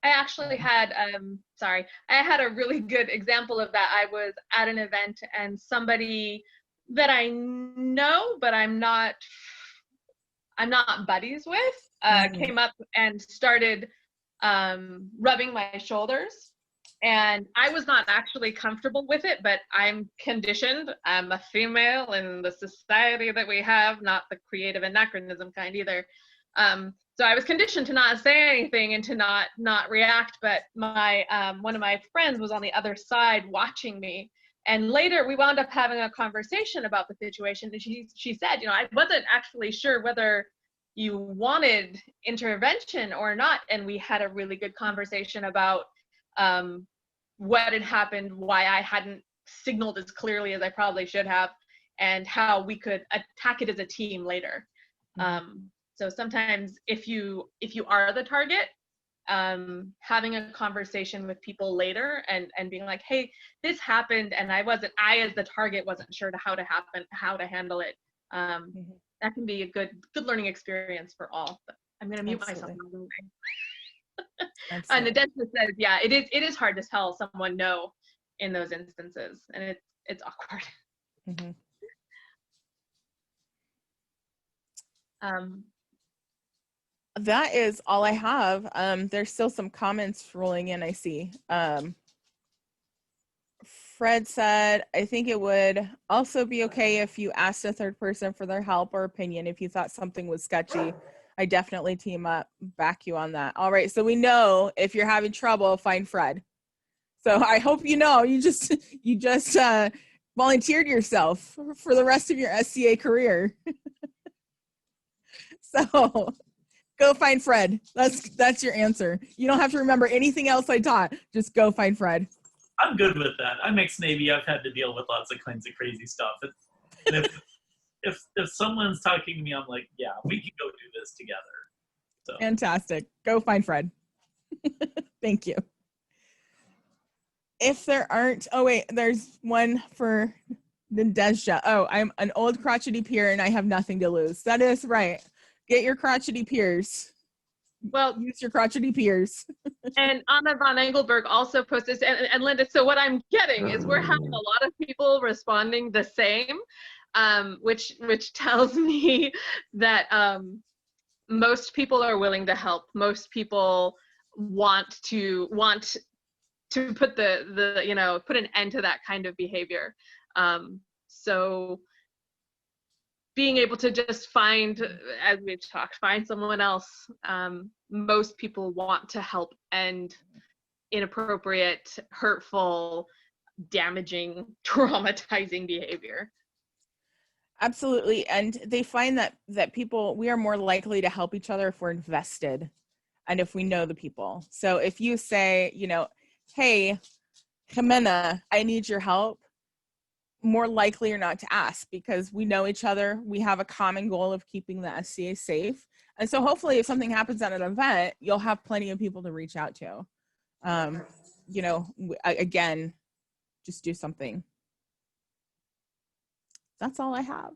I actually had, I had a really good example of that. I was at an event and somebody that I know, but I'm not buddies with, came up and started rubbing my shoulders. And I was not actually comfortable with it, but I'm conditioned. I'm a female in the society that we have, not the creative anachronism kind either. So I was conditioned to not say anything and to not react. But my one of my friends was on the other side watching me. And later we wound up having a conversation about the situation. And she said, you know, I wasn't actually sure whether you wanted intervention or not. And we had a really good conversation about what had happened, why I hadn't signaled as clearly as I probably should have, and how we could attack it as a team later. So sometimes if you are the target, having a conversation with people later and being like, hey, this happened and I as the target wasn't sure how to handle it. That can be a good learning experience for all. But I'm going to mute myself now. And Nadeshna says, yeah, it is hard to tell someone no in those instances, and it's awkward. That is all I have. There's still some comments rolling in, I see. Fred said, I think it would also be okay if you asked a third person for their help or opinion if you thought something was sketchy. I definitely team up, back you on that. All right, so we know if you're having trouble, find Fred. So I hope you know, you just volunteered yourself for the rest of your SCA career. So go find Fred. That's your answer. You don't have to remember anything else I taught. Just go find Fred. I'm good with that. I'm ex-Navy. I've had to deal with lots of kinds of crazy stuff. And if someone's talking to me, I'm like, yeah, we can go do this together. So. Fantastic. Go find Fred. Thank you. If there aren't, oh wait, there's one for Nadeshna. Oh, I'm an old crotchety peer and I have nothing to lose. That is right. Get your crotchety peers. Well, use your crotchety peers. And Anna von Engelberg also posted, and Linda, so what I'm getting is we're having a lot of people responding the same, which tells me that most people are willing to help. Most people want to put put an end to that kind of behavior. So being able to just find, as we've talked, find someone else. Most people want to help end inappropriate, hurtful, damaging, traumatizing behavior. Absolutely. And they find that people, we are more likely to help each other if we're invested and if we know the people. So if you say, hey, Jimena, I need your help, more likely or not to ask because we know each other. We have a common goal of keeping the SCA safe. And so hopefully if something happens at an event, you'll have plenty of people to reach out to. Again, just do something. That's all I have.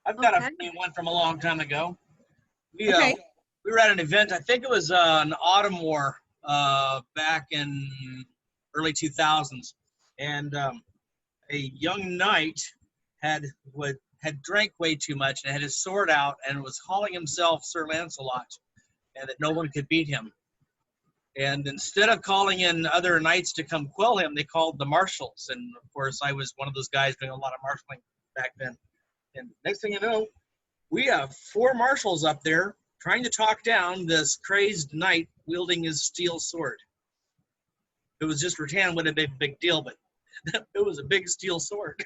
I've got a funny one from a long time ago. We were at an event, I think it was an autumn war back in early 2000s. And a young knight had drank way too much and had his sword out and was calling himself Sir Lancelot, and that no one could beat him. And instead of calling in other knights to come quell him, they called the marshals. And of course, I was one of those guys doing a lot of marshaling back then. And next thing you know, we have 4 marshals up there trying to talk down this crazed knight wielding his steel sword. If it was just rattan, would have been a big deal, but it was a big steel sword.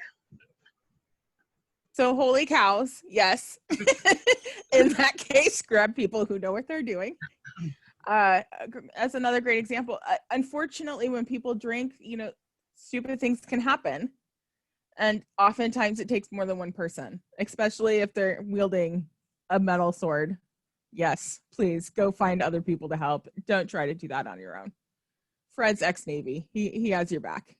So holy cows, yes. In that case, grab people who know what they're doing. That's another great example. Unfortunately, when people drink, stupid things can happen. And oftentimes it takes more than one person, especially if they're wielding a metal sword. Yes, please go find other people to help. Don't try to do that on your own. Fred's ex-Navy. He has your back.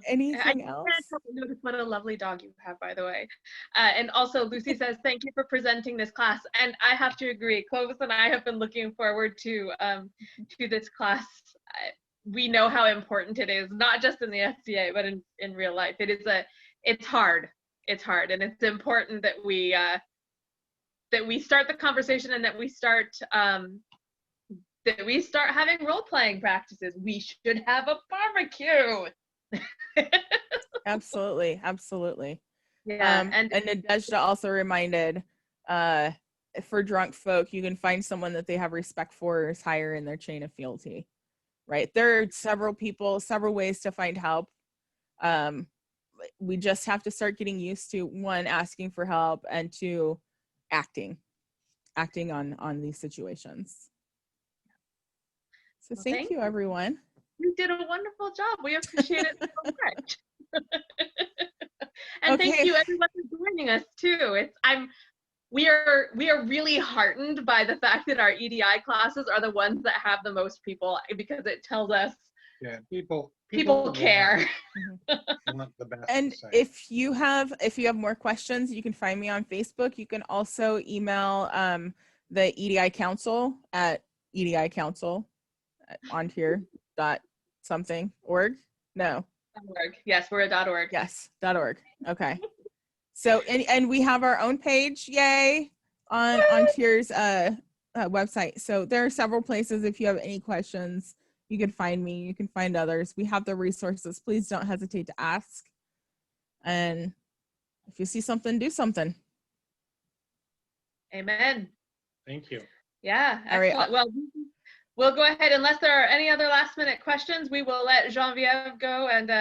Anything else? I can't notice what a lovely dog you have, by the way. And also, Lucy says, thank you for presenting this class. And I have to agree, Clovis and I have been looking forward to this class. we know how important it is, not just in the SCA, but in real life. It's hard. It's hard, and it's important that we start the conversation, and that we start having role-playing practices. We should have a barbecue. Absolutely, absolutely. Yeah, and Nadezhda also reminded, for drunk folk, you can find someone that they have respect for is higher in their chain of fealty, right? There are several ways to find help. We just have to start getting used to, one, asking for help, and two, acting on these situations. So thank you, everyone. You did a wonderful job. We appreciate it so much. And Okay. thank you everyone for joining us too. We are really heartened by the fact that our EDI classes are the ones that have the most people, because it tells us people care. Want the best And to say. if you have more questions, you can find me on Facebook. You can also email the EDI Council at edicouncil@ontier.something.org. No. .org. Yes, we're a .org. Yes, .org. Okay. So and we have our own page, yay, on Tier's website. So there are several places. If you have any questions, you can find me. You can find others. We have the resources. Please don't hesitate to ask. And if you see something, do something. Amen. Thank you. Yeah, All right. excellent. Well, we'll go ahead, unless there are any other last minute questions, we will let Genevieve go. And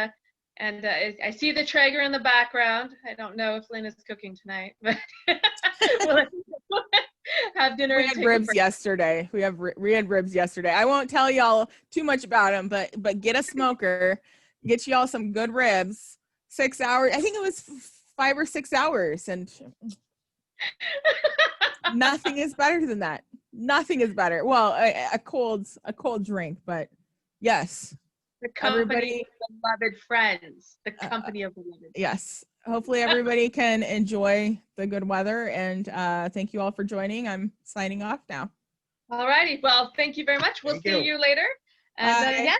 I see the Traeger in the background. I don't know if Lynn is cooking tonight, but we'll have dinner. We had ribs yesterday. We had ribs yesterday. I won't tell y'all too much about them, but get a smoker, get y'all some good ribs. 6 hours. I think it was 5 or 6 hours, and nothing is better than that. Nothing is better. Well, a cold drink, but yes. The company of beloved friends. The company of beloved. Yes. Hopefully everybody can enjoy the good weather, and thank you all for joining. I'm signing off now. All righty. Well, thank you very much. We'll see you later. And Bye. yeah,